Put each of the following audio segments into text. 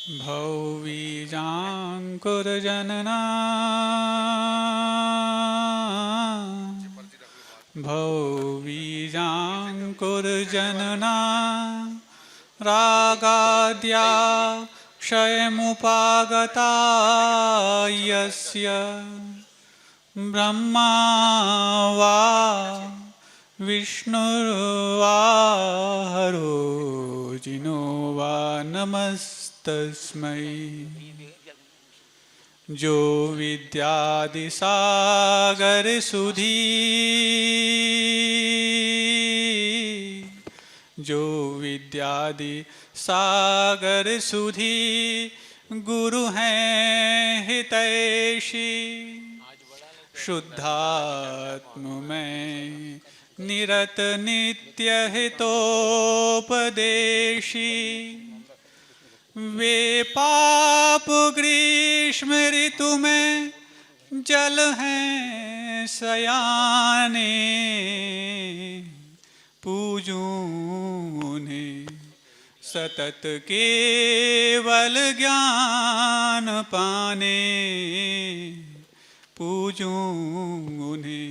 भौवीजाङ्कुरजनना भौवीजाङ्कुरजनना रागाद्या क्षयमुपागता यस्य ब्रह्मा वा विष्णुर्वा हरो जिनो वा नमस्तस्मै। जो विद्यादिसागर सुधी जो विद्यादि सागर सुधी गुरु हैं हितैषी शुद्धात्म में निरत नित्य हितोपदेशी वे पाप ग्रीष्म ऋतु में जल हैं सयाने पूजूं उन्हें सतत केवल ज्ञान पाने पूजूं उन्हें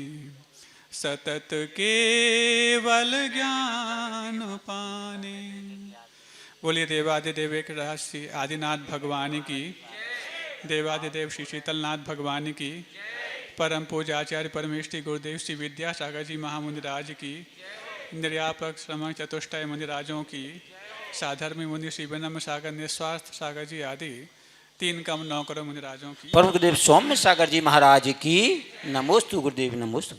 सतत केवल ज्ञान पाने। बोलिए देवादिदेव एक रहस्य आदिनाथ भगवान की, देवादिदेव श्री शीतलनाथ भगवान की, परम पूजाचार्य परमेष्ठी गुरुदेव श्री विद्यासागर जी महामुनिराज की, निर्यापक श्रमण चतुष्टय मुनिराजों की, साधर्मी मुनि श्री विनम्र सागर निस्वार्थ सागर जी आदि 3 कम 9 करोड़ मुनिराजों की, परम गुरुदेव सौम्य सागर जी महाराज की नमोस्तु गुरुदेव नमोस्तु।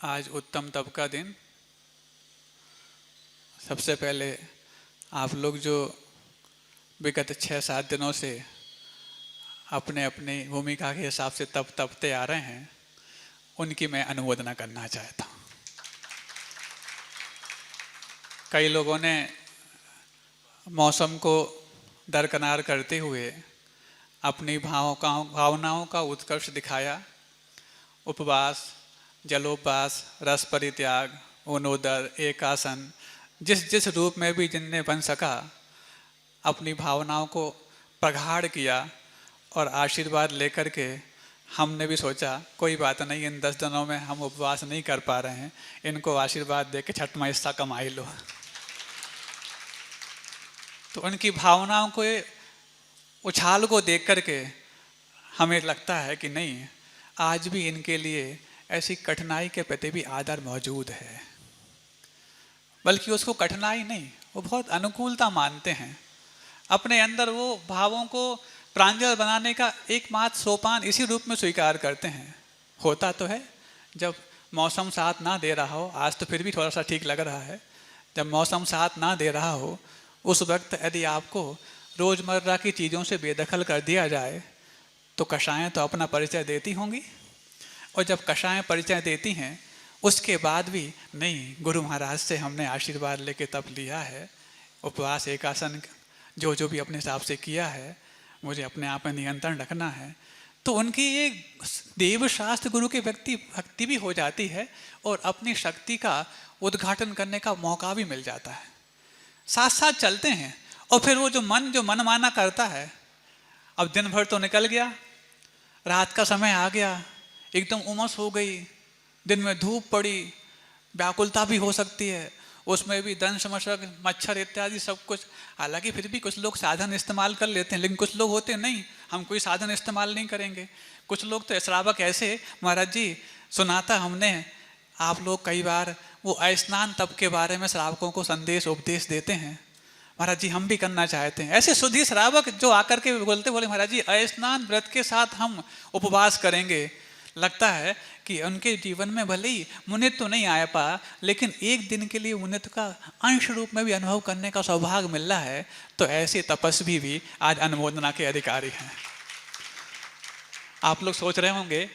आज उत्तम तप का दिन। सबसे पहले आप लोग जो विगत 6-7 दिनों से अपने अपने भूमिका के हिसाब से तप तपते आ रहे हैं, उनकी मैं अनुमोदना करना चाहता हूँ। कई लोगों ने मौसम को दरकिनार करते हुए अपनी भावनाओं का उत्कर्ष दिखाया। उपवास, जलोपवास, रस परित्याग, उनोदर, एकासन, जिस जिस रूप में भी जिनने बन सका अपनी भावनाओं को प्रगाढ़ किया और आशीर्वाद लेकर के हमने भी सोचा कोई बात नहीं, इन 10 दिनों में हम उपवास नहीं कर पा रहे हैं, इनको आशीर्वाद दे के छठवां हिस्सा कमाई लो। तो उनकी भावनाओं को उछाल को देख करके हमें लगता है कि नहीं, आज भी इनके लिए ऐसी कठिनाई के प्रति भी आदर मौजूद है। बल्कि उसको कठिनाई नहीं, वो बहुत अनुकूलता मानते हैं। अपने अंदर वो भावों को प्रांजल बनाने का एकमात्र सोपान इसी रूप में स्वीकार करते हैं। होता तो है जब मौसम साथ ना दे रहा हो, आज तो फिर भी थोड़ा सा ठीक लग रहा है, जब मौसम साथ ना दे रहा हो उस वक्त यदि आपको रोज़मर्रा की चीज़ों से बेदखल कर दिया जाए तो कषायें तो अपना परिचय देती होंगी। और जब कषायें परिचय देती हैं उसके बाद भी नहीं, गुरु महाराज से हमने आशीर्वाद लेके तप लिया है, उपवास एकासन जो जो भी अपने हिसाब से किया है, मुझे अपने आप में नियंत्रण रखना है, तो उनकी एक देवशास्त्र गुरु के व्यक्ति भक्ति भी हो जाती है और अपनी शक्ति का उद्घाटन करने का मौका भी मिल जाता है। साथ साथ चलते हैं और फिर वो जो मनमाना करता है, अब दिन भर तो निकल गया, रात का समय आ गया, एकदम उमस हो गई, दिन में धूप पड़ी, व्याकुलता भी हो सकती है, उसमें भी दंश मशक मच्छर इत्यादि सब कुछ। हालांकि फिर भी कुछ लोग साधन इस्तेमाल कर लेते हैं, लेकिन कुछ लोग होते नहीं, हम कोई साधन इस्तेमाल नहीं करेंगे। कुछ लोग तो श्रावक ऐसे, महाराज जी सुनाता हमने, आप लोग कई बार वो स्नान तप के बारे में श्रावकों को संदेश उपदेश देते हैं, महाराज जी हम भी करना चाहते हैं। ऐसे शुद्धि श्रावक जो आकर के बोले महाराज जी स्नान व्रत के साथ हम उपवास करेंगे। लगता है कि उनके जीवन में भले ही मुनित्व तो नहीं आ पा, लेकिन एक दिन के लिए मुनित्व का अंश रूप में भी अनुभव करने का सौभाग्य मिल रहा है। तो ऐसे तपस्वी भी आज अनुमोदना के अधिकारी हैं। आप लोग सोच रहे होंगे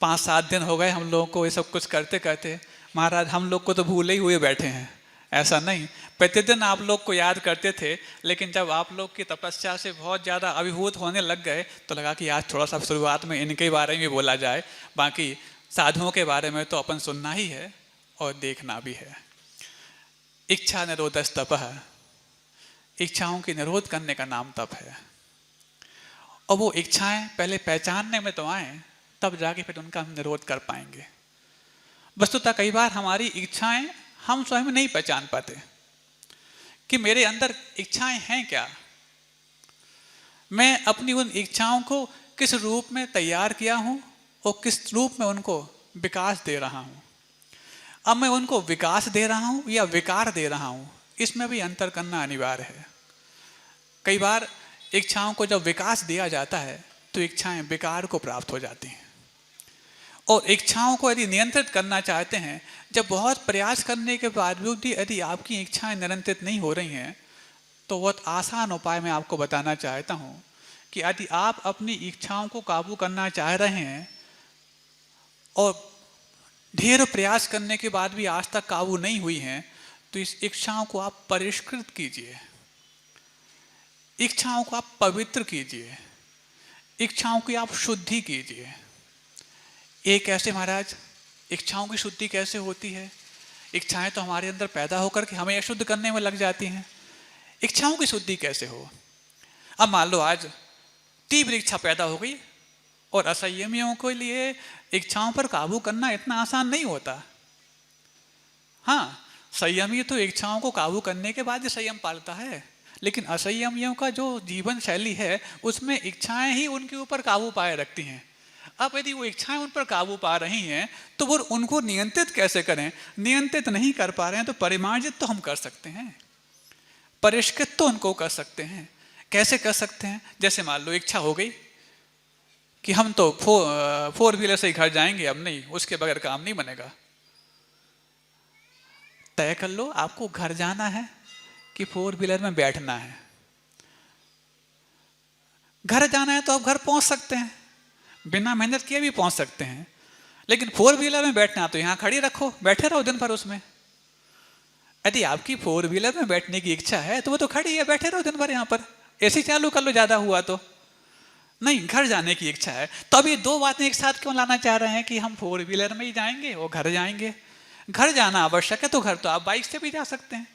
5-7 दिन हो गए हम लोगों को ये सब कुछ करते करते, महाराज हम लोग को तो भूले ही हुए बैठे हैं। ऐसा नहीं, प्रतिदिन आप लोग को याद करते थे, लेकिन जब आप लोग की तपस्या से बहुत ज़्यादा अभिभूत होने लग गए तो लगा कि आज थोड़ा सा शुरुआत में इनके बारे में बोला जाए, बाकी साधुओं के बारे में तो अपन सुनना ही है और देखना भी है। इच्छा निरोधस तपः, इच्छाओं की निरोध करने का नाम तप है। और वो इच्छाएं पहले पहचानने में तो आए, तब जाके फिर उनका हम निरोध कर पाएंगे। वस्तुतः कई बार हमारी इच्छाएं हम स्वयं नहीं पहचान पाते कि मेरे अंदर इच्छाएं हैं क्या, मैं अपनी उन इच्छाओं को किस रूप में तैयार किया हूं और किस रूप में उनको विकास दे रहा हूं। अब मैं उनको विकास दे रहा हूं या विकार दे रहा हूं, इसमें भी अंतर करना अनिवार्य है। कई बार इच्छाओं को जब विकास दिया जाता है तो इच्छाएं विकार को प्राप्त हो जाती हैं। और इच्छाओं को यदि नियंत्रित करना चाहते हैं, जब बहुत प्रयास करने के बावजूद भी यदि आपकी इच्छाएं नियंत्रित नहीं हो रही हैं, तो बहुत आसान उपाय मैं आपको बताना चाहता हूं कि यदि आप अपनी इच्छाओं को काबू करना चाह रहे हैं और ढेर प्रयास करने के बाद भी आज तक काबू नहीं हुई हैं, तो इस इच्छाओं को आप परिष्कृत कीजिए, इच्छाओं को आप पवित्र कीजिए, इच्छाओं की आप शुद्धि कीजिए। ये कैसे महाराज, इच्छाओं की शुद्धि कैसे होती है? इच्छाएं तो हमारे अंदर पैदा होकर के हमें अशुद्ध करने में लग जाती हैं। इच्छाओं की शुद्धि कैसे हो? अब मान लो आज तीव्र इच्छा पैदा हो गई, और असंयमियों के लिए इच्छाओं पर काबू करना इतना आसान नहीं होता। हाँ, संयमी तो इच्छाओं को काबू करने के बाद ही संयम पालता है, लेकिन असंयमियों का जो जीवन शैली है उसमें इच्छाएं ही उनके ऊपर काबू पाए रखती हैं। अब यदि वो इच्छाएं उन पर काबू पा रही हैं तो वो उनको नियंत्रित कैसे करें? नियंत्रित नहीं कर पा रहे हैं तो परिमार्जित तो हम कर सकते हैं, परिष्कृत तो उनको कर सकते हैं। कैसे कर सकते हैं? जैसे मान लो इच्छा हो गई कि हम तो फोर व्हीलर से ही घर जाएंगे, अब नहीं, उसके बगैर काम नहीं बनेगा। तय कर लो आपको घर जाना है कि फोर व्हीलर में बैठना है। घर जाना है तो आप घर पहुंच सकते हैं, बिना मेहनत किए भी पहुंच सकते हैं, लेकिन फोर व्हीलर में बैठना तो यहां खड़ी रखो, बैठे रहो दिन भर उसमें। यदि आपकी फोर व्हीलर में बैठने की इच्छा है तो वो तो खड़ी है, बैठे रहो दिन भर यहां पर, एसी चालू कर लो ज्यादा हुआ तो। नहीं, घर जाने की इच्छा है तो अभी दो बातें एक साथ क्यों लाना चाह रहे हैं कि हम फोर व्हीलर में ही जाएंगे और घर जाएंगे? घर जाना आवश्यक है तो घर तो आप बाइक से भी जा सकते हैं,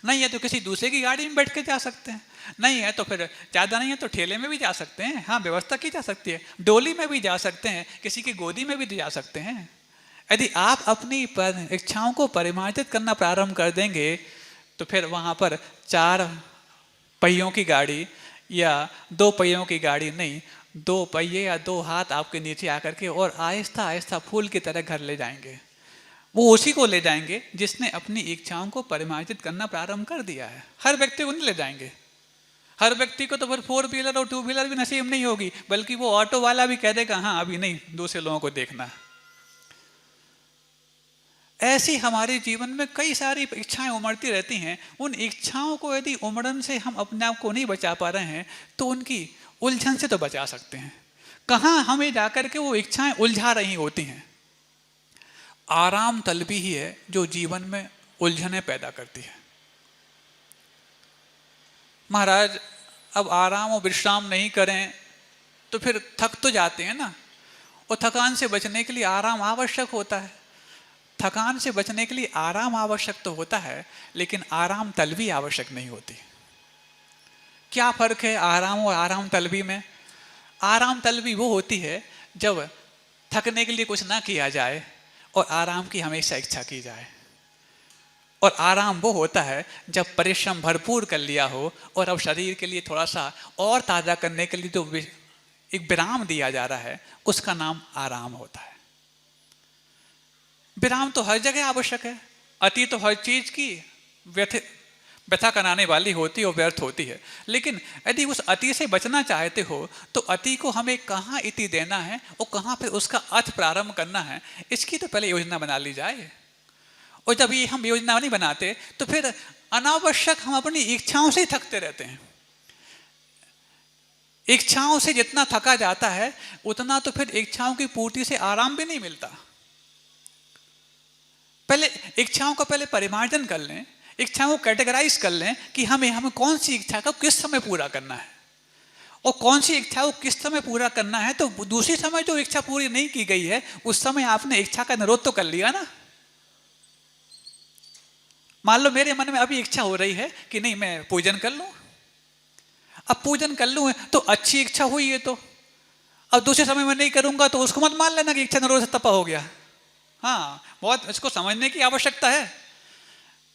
नहीं है तो किसी दूसरे की गाड़ी में बैठ के जा सकते हैं, नहीं है तो फिर ज़्यादा नहीं है तो ठेले में भी जा सकते हैं। हाँ, व्यवस्था की जा सकती है, डोली में भी जा सकते हैं, किसी की गोदी में भी जा सकते हैं। यदि आप अपनी इच्छाओं को परिमार्जित करना प्रारंभ कर देंगे तो फिर वहाँ पर चार पहियों की गाड़ी या दो पहियों की गाड़ी नहीं, दो पहिए या दो हाथ आपके नीचे आकर के और आहिस्ता आहिस्ता फूल की तरह घर ले जाएंगे। वो उसी को ले जाएंगे जिसने अपनी इच्छाओं को परिमार्जित करना प्रारंभ कर दिया है। हर व्यक्ति को नहीं ले जाएंगे, हर व्यक्ति को तो फिर फोर व्हीलर और टू व्हीलर भी नसीब नहीं होगी, बल्कि वो ऑटो वाला भी कह देगा हाँ अभी नहीं, दूसरे लोगों को देखना। ऐसी हमारे जीवन में कई सारी इच्छाएं उमड़ती रहती हैं। उन इच्छाओं को यदि उमड़न से हम अपने आप को नहीं बचा पा रहे हैं तो उनकी उलझन से तो बचा सकते हैं। कहाँ हमें जाकर के वो इच्छाएं उलझा रही होती हैं? आराम तलबी ही है जो जीवन में उलझने पैदा करती है। महाराज, अब आराम और विश्राम नहीं करें तो फिर थक तो जाते हैं ना, और थकान से बचने के लिए आराम आवश्यक होता है। थकान से बचने के लिए आराम आवश्यक तो होता है, लेकिन आराम तलबी आवश्यक नहीं होती। क्या फर्क है आराम और आराम तलबी में? आराम तलबी वो होती है जब थकने के लिए कुछ ना किया जाए और आराम की हमेशा इच्छा की जाए, और आराम वो होता है जब परिश्रम भरपूर कर लिया हो और अब शरीर के लिए थोड़ा सा और ताज़ा करने के लिए जो एक विराम दिया जा रहा है, उसका नाम आराम होता है। विराम तो हर जगह आवश्यक है। अति तो हर चीज की व्यथा कराने वाली होती और व्यर्थ होती है, लेकिन यदि उस अति से बचना चाहते हो तो अति को हमें कहाँ इति देना है और कहाँ फिर उसका अर्थ प्रारंभ करना है, इसकी तो पहले योजना बना ली जाए। और जब ये हम योजना नहीं बनाते तो फिर अनावश्यक हम अपनी इच्छाओं से ही थकते रहते हैं। इच्छाओं से जितना थका जाता है उतना तो फिर इच्छाओं की पूर्ति से आराम भी नहीं मिलता। पहले इच्छाओं का पहले परिमार्जन कर लें, इच्छाओं को कैटेगराइज कर लें कि हमें कौन सी इच्छा को किस समय पूरा करना है और कौन सी इच्छा को किस समय पूरा करना है। तो दूसरी समय जो इच्छा पूरी नहीं की गई है उस समय आपने इच्छा का निरोध तो कर लिया ना। मान लो मेरे मन में अभी इच्छा हो रही है कि नहीं मैं पूजन कर लूं, अब पूजन कर लूं तो अच्छी इच्छा हुई है, तो अब दूसरे समय में नहीं करूंगा तो उसको मत मान लेना कि इच्छा निरोध तप हो गया। हाँ, बहुत इसको समझने की आवश्यकता है।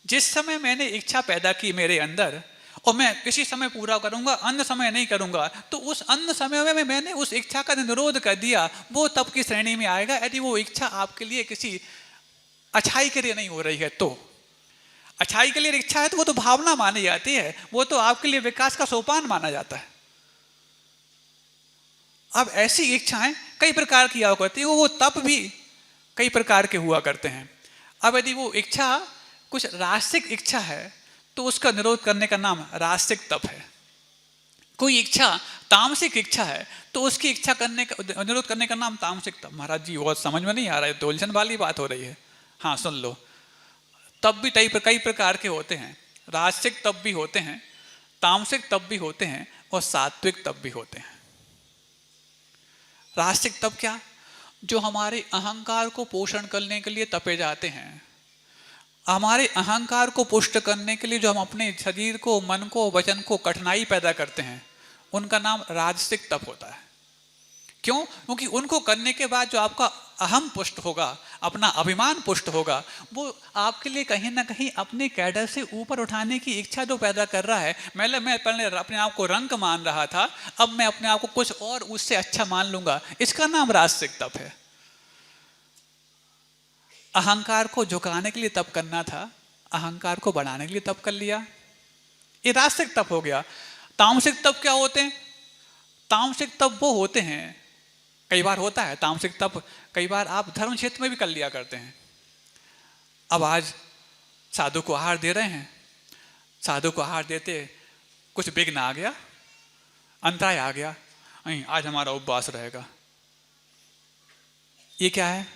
जिस समय मैंने इच्छा पैदा की मेरे अंदर और मैं किसी समय पूरा करूंगा, अन्य समय नहीं करूंगा, तो उस अन्य समय में मैंने उस इच्छा का निरोध कर दिया, वो तप की श्रेणी में आएगा। यदि वो इच्छा आपके लिए किसी अच्छाई के लिए नहीं हो रही है, तो अच्छाई के लिए इच्छा है तो वो तो भावना मानी जाती है, वो तो आपके लिए विकास का सोपान माना जाता है। अब ऐसी इच्छाएं कई प्रकार की हुआ करती है, वो तप भी कई प्रकार के हुआ करते हैं। अब यदि वो इच्छा कुछ रासिक इच्छा है तो उसका निरोध करने का नाम रासिक तप है। कोई इच्छा तामसिक इच्छा है तो उसकी इच्छा करने का निरोध करने का नाम तामसिक तप। महाराज जी बहुत समझ में नहीं आ रहा है, तो उलझन वाली बात हो रही है। हाँ सुन लो, तप भी कई प्रकार के होते हैं। रासिक तप भी होते हैं, तामसिक तप भी होते हैं और सात्विक तप भी होते हैं। रासिक तप क्या? जो हमारे अहंकार को पोषण करने के लिए तपे जाते हैं, हमारे अहंकार को पुष्ट करने के लिए जो हम अपने शरीर को, मन को, वचन को कठिनाई पैदा करते हैं, उनका नाम राजसिक तप होता है। क्यों? क्योंकि उनको करने के बाद जो आपका अहम पुष्ट होगा, अपना अभिमान पुष्ट होगा, वो आपके लिए कहीं ना कहीं अपने कैडर से ऊपर उठाने की इच्छा जो पैदा कर रहा है। मैं पहले अपने आप को रंक मान रहा था, अब मैं अपने आप को कुछ और उससे अच्छा मान लूंगा, इसका नाम राजसिक तप है। अहंकार को झुकाने के लिए तप करना था, अहंकार को बढ़ाने के लिए तप कर लिया, ये राजसिक तप हो गया। तामसिक तप क्या होते हैं? तामसिक तप वो होते हैं, कई बार होता है तामसिक तप, कई बार आप धर्म क्षेत्र में भी कर लिया करते हैं। अब आज साधु को आहार दे रहे हैं, साधु को आहार देते कुछ विघ्न आ गया, अंतराय आ गया, नहीं आज हमारा उपवास रहेगा। ये क्या है?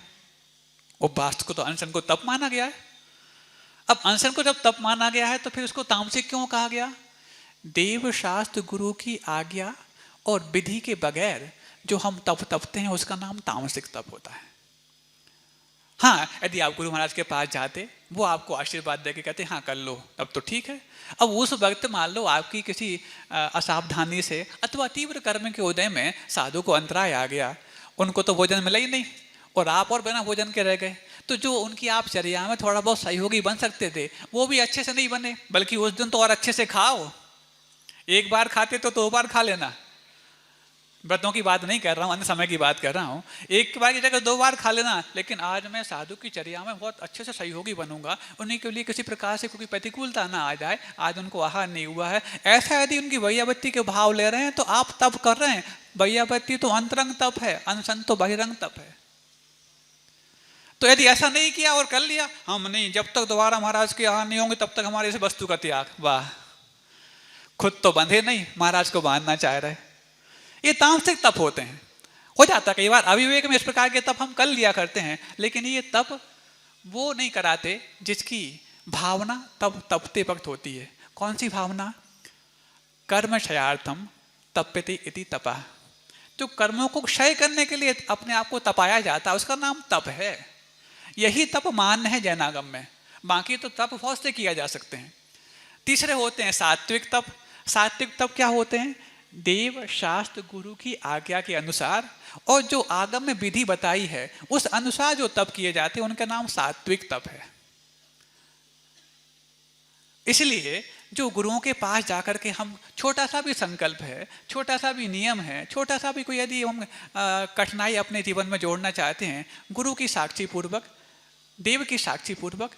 उपवास को तो अनशन को तप माना गया है। अब अनशन को जब तप माना गया है तो फिर उसको तामसिक क्यों कहा गया? देव शास्त्र गुरु की आज्ञा और विधि के बगैर जो हम तप तपते हैं उसका नाम तामसिक तप होता है। हाँ, यदि आप गुरु महाराज के पास जाते, वो आपको आशीर्वाद देके कहते हाँ कर लो, तब तो ठीक है। अब उस वक्त मान लो आपकी किसी असावधानी से अथवा तीव्र कर्म के उदय में साधु को अंतराय आ गया, उनको तो भोजन मिला ही नहीं और आप और बिना भोजन के रह गए, तो जो उनकी आप चर्या में थोड़ा बहुत सहयोगी बन सकते थे वो भी अच्छे से नहीं बने, बल्कि उस दिन तो और अच्छे से खाओ। एक बार खाते तो 2 बार खा लेना। व्रतों की बात नहीं कर रहा हूँ, अन्य समय की बात कर रहा हूँ। एक बार की जगह 2 बार खा लेना, लेकिन आज मैं साधु की चर्या में बहुत अच्छे से सहयोगी बनूंगा, उन्हीं के लिए किसी प्रकार से कोई प्रतिकूलता ना आ जाए, आज उनको आहार नहीं हुआ है, ऐसा यदि उनकी वैयावृत्ति के भाव ले रहे हैं तो आप तप कर रहे हैं। वैयावृत्ति तो अंतरंग तप है, अनशन तो बहिरंग तप है। तो यदि ऐसा नहीं किया और कर लिया, हम नहीं, जब तक दोबारा महाराज के आहार नहीं होंगे तब तक हमारे इस वस्तु का त्याग, वाह, खुद तो बंधे नहीं, महाराज को बांधना चाह रहे। ये तामसिक तप होते हैं। हो जाता कई बार अविवेक में इस प्रकार के तप हम कर लिया करते हैं, लेकिन ये तप वो नहीं कराते जिसकी भावना तब तपते वक्त होती है। कौन सी भावना? कर्म क्षयार्थम तप्यते इति तपः। जो कर्मों को क्षय करने के लिए अपने आप को तपाया जाता है उसका नाम तप है। यही तप मान्य है जैनागम में, बाकी तो तप बहुत से किया जा सकते हैं। तीसरे होते हैं सात्विक तप। सात्विक तप क्या होते हैं? देव शास्त्र गुरु की आज्ञा के अनुसार और जो आगम में विधि बताई है उस अनुसार जो तप किए जाते हैं उनका नाम सात्विक तप है। इसलिए जो गुरुओं के पास जाकर के हम छोटा सा भी संकल्प है, छोटा सा भी नियम है, छोटा सा भी कोई यदि हम कठिनाई अपने जीवन में जोड़ना चाहते हैं, गुरु की साक्षी पूर्वक, देव की साक्षी पूर्वक,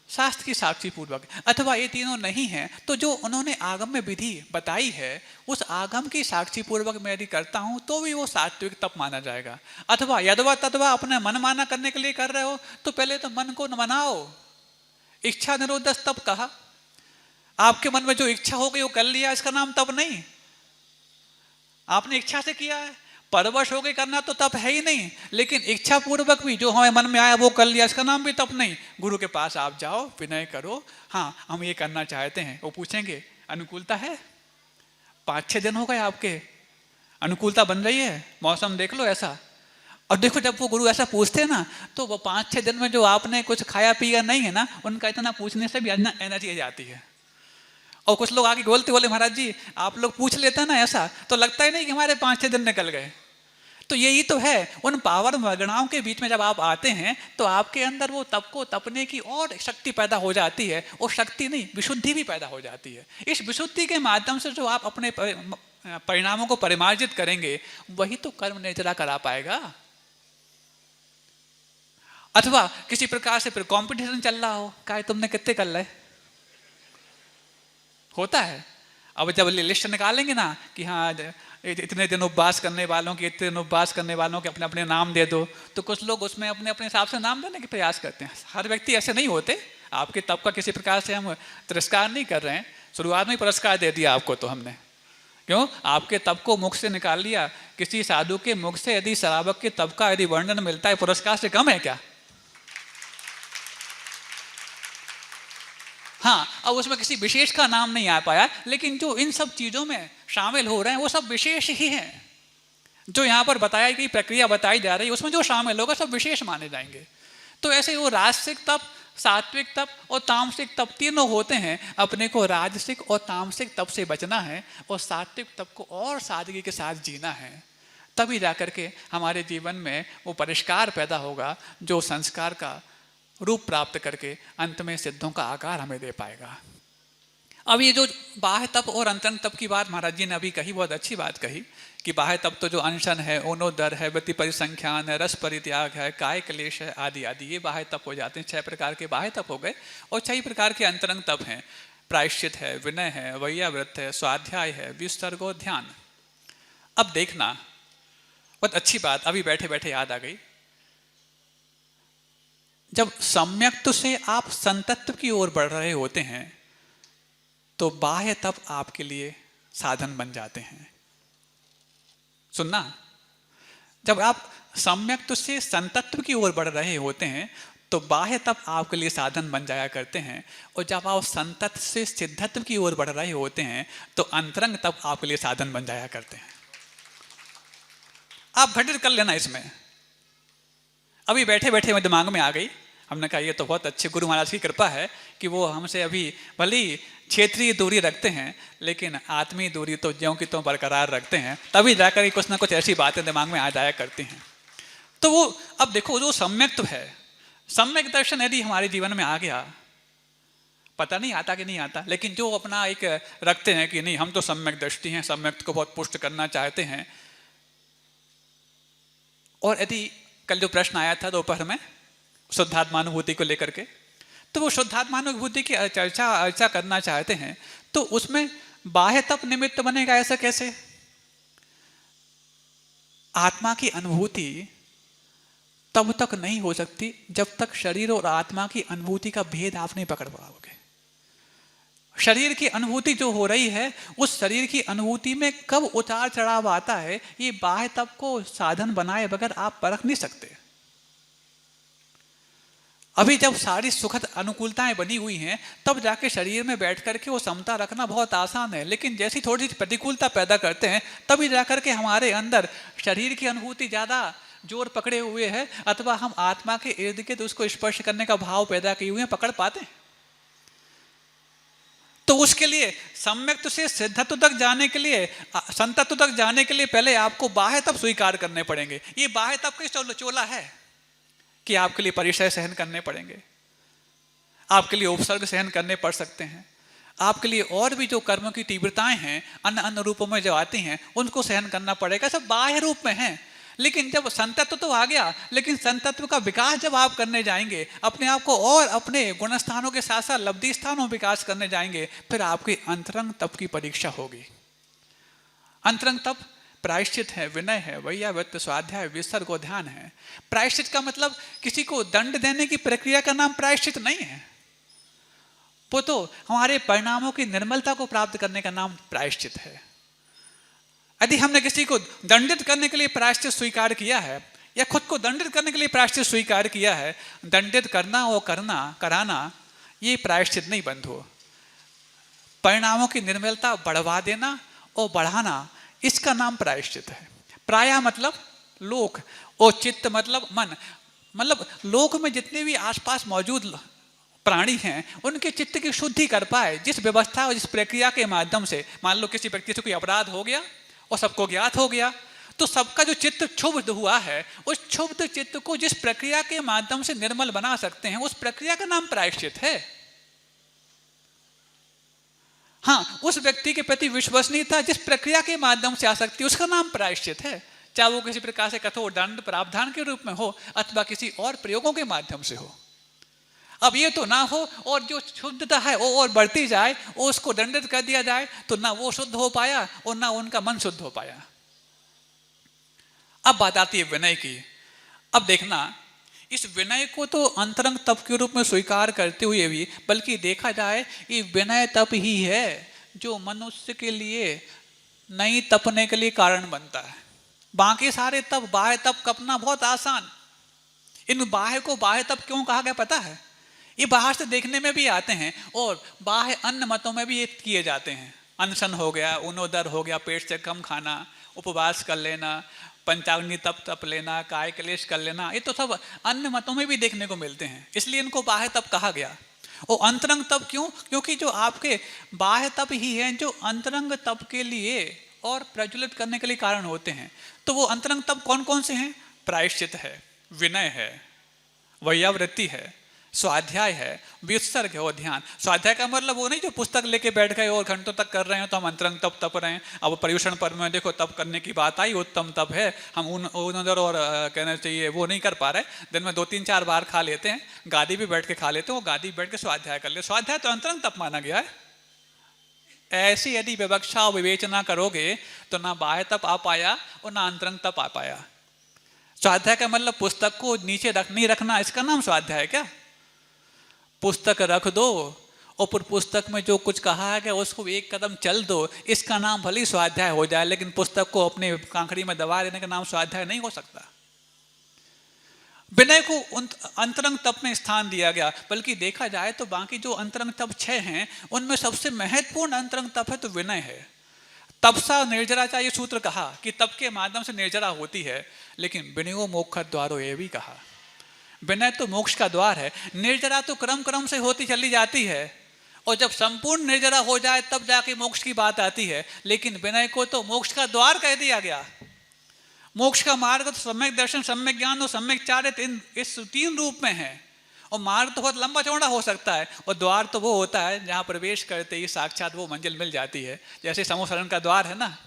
शास्त्र की साक्षी पूर्वक, अथवा ये तीनों नहीं है तो जो उन्होंने आगम में विधि बताई है उस आगम की साक्षी पूर्वक मैं यदि करता हूं तो भी वो सात्विक तप माना जाएगा। अथवा यदवा तदवा अपने मन माना करने के लिए कर रहे हो तो पहले तो मन को मनाओ। इच्छा निरोध तप कहा, आपके मन में जो इच्छा हो गई वो कर लिया, इसका नाम तप नहीं। आपने इच्छा से किया है, परवश हो गए करना तो तप है ही नहीं, लेकिन इच्छा पूर्वक भी जो हमें मन में आया वो कर लिया, इसका नाम भी तप नहीं। गुरु के पास आप जाओ, विनय करो, हाँ हम ये करना चाहते हैं, वो पूछेंगे अनुकूलता है? 5-6 दिन हो गए आपके, अनुकूलता बन रही है, मौसम देख लो ऐसा, और देखो जब वो गुरु ऐसा पूछते हैं ना, तो वो 5-6 दिन में जो आपने कुछ खाया पिया नहीं है ना, उनका इतना पूछने से भी एनर्जी आ जाती है। और कुछ लोग आगे बोलते बोले महाराज जी आप लोग पूछ लेते हैं ना ऐसा, तो लगता ही नहीं कि हमारे 5-6 दिन निकल गए। तो यही तो है, उन पावर गणाओं के बीच में जब आप आते हैं तो आपके अंदर वो तप को तपने की और शक्ति पैदा हो जाती है, और शक्ति नहीं विशुद्धि भी पैदा हो जाती है। इस विशुद्धि के माध्यम से जो आप अपने परिणामों को परिमार्जित करेंगे, वही तो कर्म नेचरा करा पाएगा। अथवा किसी प्रकार से फिर कंपटीशन चल रहा हो, कहा तुमने कितने कर रहे, होता है। अब जब लिस्ट निकालेंगे ना कि हाँ इतने दिन उपवास करने वालों के, इतने दिन उपवास करने वालों के अपने अपने नाम दे दो, तो कुछ लोग उसमें अपने अपने हिसाब से नाम देने के प्रयास करते हैं। हर व्यक्ति ऐसे नहीं होते। आपके तप का किसी प्रकार से हम तिरस्कार नहीं कर रहे हैं, शुरुआत में ही पुरस्कार दे दिया आपको तो हमने। क्यों? आपके तप को मुख से निकाल लिया। किसी साधु के मुख से यदि श्रावक के तप का यदि वर्णन मिलता है, पुरस्कार से कम है क्या? हाँ, अब उसमें किसी विशेष का नाम नहीं आ पाया, लेकिन जो इन सब चीजों में शामिल हो रहे हैं वो सब विशेष ही हैं। जो यहाँ पर बताया गई प्रक्रिया बताई जा रही है, उसमें जो शामिल होगा सब विशेष माने जाएंगे। तो ऐसे वो राजसिक तप, सात्विक तप और तामसिक तप तीनों होते हैं। अपने को राजसिक और तामसिक तप से बचना है और सात्विक तप को और सादगी के साथ जीना है। तभी जाकर के हमारे जीवन में वो परिष्कार पैदा होगा, जो संस्कार का रूप प्राप्त करके अंत में सिद्धों का आकार हमें दे पाएगा। अब ये जो बाह्य तप और अंतरंग तप की बात महाराज जी ने अभी कही, बहुत अच्छी बात कही कि बाह्य तप तो जो अनशन है, ओनोदर है, वृत्ति परिसंख्यान है, रस परित्याग है, काय क्लेश है, आदि आदि, ये बाह्य तप हो जाते हैं। 6 प्रकार के बाह्य तप हो गए। और 6 प्रकार के अंतरंग तप हैं। प्रायश्चित है, विनय है, वैयावृत्त है, स्वाध्याय है, विसर्ग और ध्यान। अब देखना, बहुत अच्छी बात अभी बैठे बैठे याद आ गई। जब सम्यक्त्व से आप संतत्व की ओर बढ़ रहे होते हैं तो बाह्य तप आपके लिए साधन बन जाते हैं। सुनना, जब आप सम्यक्त्व से संतत्व की ओर बढ़ रहे होते हैं तो बाह्य तप आपके लिए साधन बन जाया करते हैं। और जब आप संतत्व से सिद्धत्व की ओर बढ़ रहे होते हैं तो अंतरंग तप आपके लिए साधन बन जाया करते हैं। आप घटित कर लेना इसमें। अभी बैठे बैठे मेरे दिमाग में आ गई, हमने कहा ये तो बहुत अच्छे गुरु महाराज की कृपा है कि वो हमसे अभी भली क्षेत्रीय दूरी रखते हैं लेकिन आत्मीय दूरी तो ज्यों की त्यों बरकरार रखते हैं, तभी जाकर कुछ ना कुछ ऐसी बातें दिमाग में आ जाया करती हैं। तो वो अब देखो, जो सम्यक्त्व है, सम्यक दर्शन यदि हमारे जीवन में आ गया, पता नहीं आता कि नहीं आता, लेकिन जो अपना एक रखते हैं कि नहीं हम तो सम्यक दृष्टि हैं, सम्यक को बहुत पुष्ट करना चाहते हैं। और यदि कल जो प्रश्न आया था दोपहर में शुद्धात्मानुभूति को लेकर के, तो वो शुद्धात्मानुभूति की चर्चा करना चाहते हैं, तो उसमें बाह्य तप निमित्त बनेगा ऐसा कैसे? आत्मा की अनुभूति तब तक नहीं हो सकती जब तक शरीर और आत्मा की अनुभूति का भेद आप नहीं पकड़ पाओगे। शरीर की अनुभूति जो हो रही है, उस शरीर की अनुभूति में कब उतार चढ़ाव आता है, ये बाह्य तप को साधन बनाए बगैर आप परख नहीं सकते। अभी जब सारी सुखद अनुकूलताएं बनी हुई हैं, तब जाके शरीर में बैठ करके वो समता रखना बहुत आसान है। लेकिन जैसी थोड़ी सी प्रतिकूलता पैदा करते हैं, तभी जाकर के हमारे अंदर शरीर की अनुभूति ज्यादा जोर पकड़े हुए है, अथवा हम आत्मा के इर्द गिर्द उसको स्पर्श करने का भाव पैदा किए हुए हैं, पकड़ पाते हैं। तो उसके लिए सम्यक्त्व से सिद्धत्व तक जाने के लिए, संतत्व तक जाने के लिए पहले आपको बाह्य तप स्वीकार करने पड़ेंगे। ये बाह्य तप का चोला है कि आपके लिए परिचय सहन करने पड़ेंगे, आपके लिए उपसर्ग सहन करने पड़ सकते हैं, आपके लिए और भी जो कर्मों की तीव्रताएं हैं अन्य अन्य रूपों में जो आती हैं उनको सहन करना पड़ेगा। सब बाह्य रूप में हैं। लेकिन जब संतत्व तो आ गया, लेकिन संतत्व का विकास जब आप करने जाएंगे, अपने आप को और अपने गुण स्थानों के साथ साथ लब्धि स्थानों में विकास करने जाएंगे, फिर आपकी अंतरंग तप की परीक्षा होगी। अंतरंग तप प्रायश्चित है, विनय है, वैयावृत्त, स्वाध्याय, विसर्ग और ध्यान है। प्रायश्चित का मतलब किसी को दंड देने की प्रक्रिया का नाम प्रायश्चित नहीं है, वो तो हमारे परिणामों की निर्मलता को प्राप्त करने का नाम प्रायश्चित है। यदि हमने किसी को दंडित करने के लिए प्रायश्चित स्वीकार किया है या खुद को दंडित करने के लिए प्रायश्चित स्वीकार किया है, दंडित करना और कराना ये प्रायश्चित नहीं बंधु। परिणामों की निर्मलता बढ़वा देना और बढ़ाना, इसका नाम प्रायश्चित है। प्रायः मतलब लोक, और चित्त मतलब मन, मतलब लोक में जितने भी आसपास मौजूद प्राणी हैं उनके चित्त की शुद्धि कर पाए जिस व्यवस्था और जिस प्रक्रिया के माध्यम से। मान लो किसी व्यक्ति से कोई अपराध हो गया और सबको ज्ञात हो गया, तो सबका जो चित्त क्षुब्ध हुआ है, उस क्षुब्ध चित्त को जिस प्रक्रिया के माध्यम से निर्मल बना सकते हैं, उस प्रक्रिया का नाम प्रायश्चित है। हाँ, उस व्यक्ति के प्रति विश्वसनीयता जिस प्रक्रिया के माध्यम से आ सकती है, उसका नाम प्रायश्चित है। चाहे वो किसी प्रकार से कठोर दंड प्रावधान के रूप में हो अथवा किसी और प्रयोगों के माध्यम से हो। अब ये तो ना हो और जो शुद्धता है वो और बढ़ती जाए, और उसको दंडित कर दिया जाए, तो ना वो शुद्ध हो पाया और ना उनका मन शुद्ध हो पाया। अब बात आती है विनय की। अब देखना, इस विनय को तो अंतरंग तप के रूप में स्वीकार करते हुए भी, बल्कि देखा जाए ये विनय तप ही है जो मनुष्य के लिए नहीं तपने के लिए कारण बनता है। बाकी सारे तप, बाह्य तप कपना बहुत आसान। इन बाह्य को बाह्य तप क्यों कहा गया पता है? ये बाहर से देखने में भी आते हैं और बाह्य अन्य मतों में भी ये किए जाते हैं। अनशन हो गया, उनोदर हो गया, पेट से कम खाना, उपवास कर लेना, पंचाग्नि तप तप लेना, काय क्लेश कर लेना, ये तो सब अन्य मतों में भी देखने को मिलते हैं, इसलिए इनको बाह्य तप कहा गया। और अंतरंग तप क्यों? क्योंकि जो आपके बाह्य तप ही हैं जो अंतरंग तप के लिए और प्रज्वलित करने के लिए कारण होते हैं। तो वो अंतरंग तप कौन कौन से हैं? प्रायश्चित है, विनय है, वैयावृत्ति है, स्वाध्याय है, व्युत्सर्ग है और ध्यान। स्वाध्याय का मतलब वो नहीं जो पुस्तक लेके बैठ गए और घंटों तक कर रहे हैं तो हम अंतरंग तप तप रहे हैं। अब पर्यूषण पर्व में देखो तप करने की बात आई, उत्तम तप है, हम उधर और कहना चाहिए वो नहीं कर पा रहे। दिन में 2-3-4 बार खा लेते हैं, गादी भी बैठ के खा लेते हैं, वो गादी बैठ के स्वाध्याय कर ले। स्वाध्याय तो अंतरंग तप माना गया है। ऐसी यदि विवक्षा और विवेचना करोगे तो ना बाह्य तप आ पाया और ना अंतरंग तप आ पाया। स्वाध्याय का मतलब पुस्तक को नीचे नहीं रखना, इसका नाम स्वाध्याय है क्या? पुस्तक रख दो और फिर पुस्तक में जो कुछ कहा है उसको एक कदम चल दो, इसका नाम भले ही स्वाध्याय हो जाए, लेकिन पुस्तक को अपने कांखड़ी में दबा देने का नाम स्वाध्याय नहीं हो सकता। विनय को अंतरंग तप में स्थान दिया गया। बल्कि देखा जाए तो बाकी जो अंतरंग तप 6 हैं उनमें सबसे महत्वपूर्ण अंतरंग तप है तो विनय है। तपसा निर्जरा, चाहिए सूत्र कहा कि तप के माध्यम से निर्जरा होती है, लेकिन विनयो मोक्ष द्वारो ये भी कहा। विनय तो मोक्ष का द्वार है। निर्जरा तो क्रम क्रम से होती चली जाती है और जब संपूर्ण निर्जरा हो जाए तब जाके मोक्ष की बात आती है, लेकिन विनय को तो मोक्ष का द्वार कह दिया गया। मोक्ष का मार्ग तो सम्यक दर्शन, सम्यक ज्ञान और सम्यक चारित्र, इस 3 रूप में है। और मार्ग तो बहुत लंबा चौड़ा हो सकता है और द्वार तो वो होता है जहां प्रवेश करते ही साक्षात वो मंजिल मिल जाती है। जैसे समोसरण का द्वार है ना,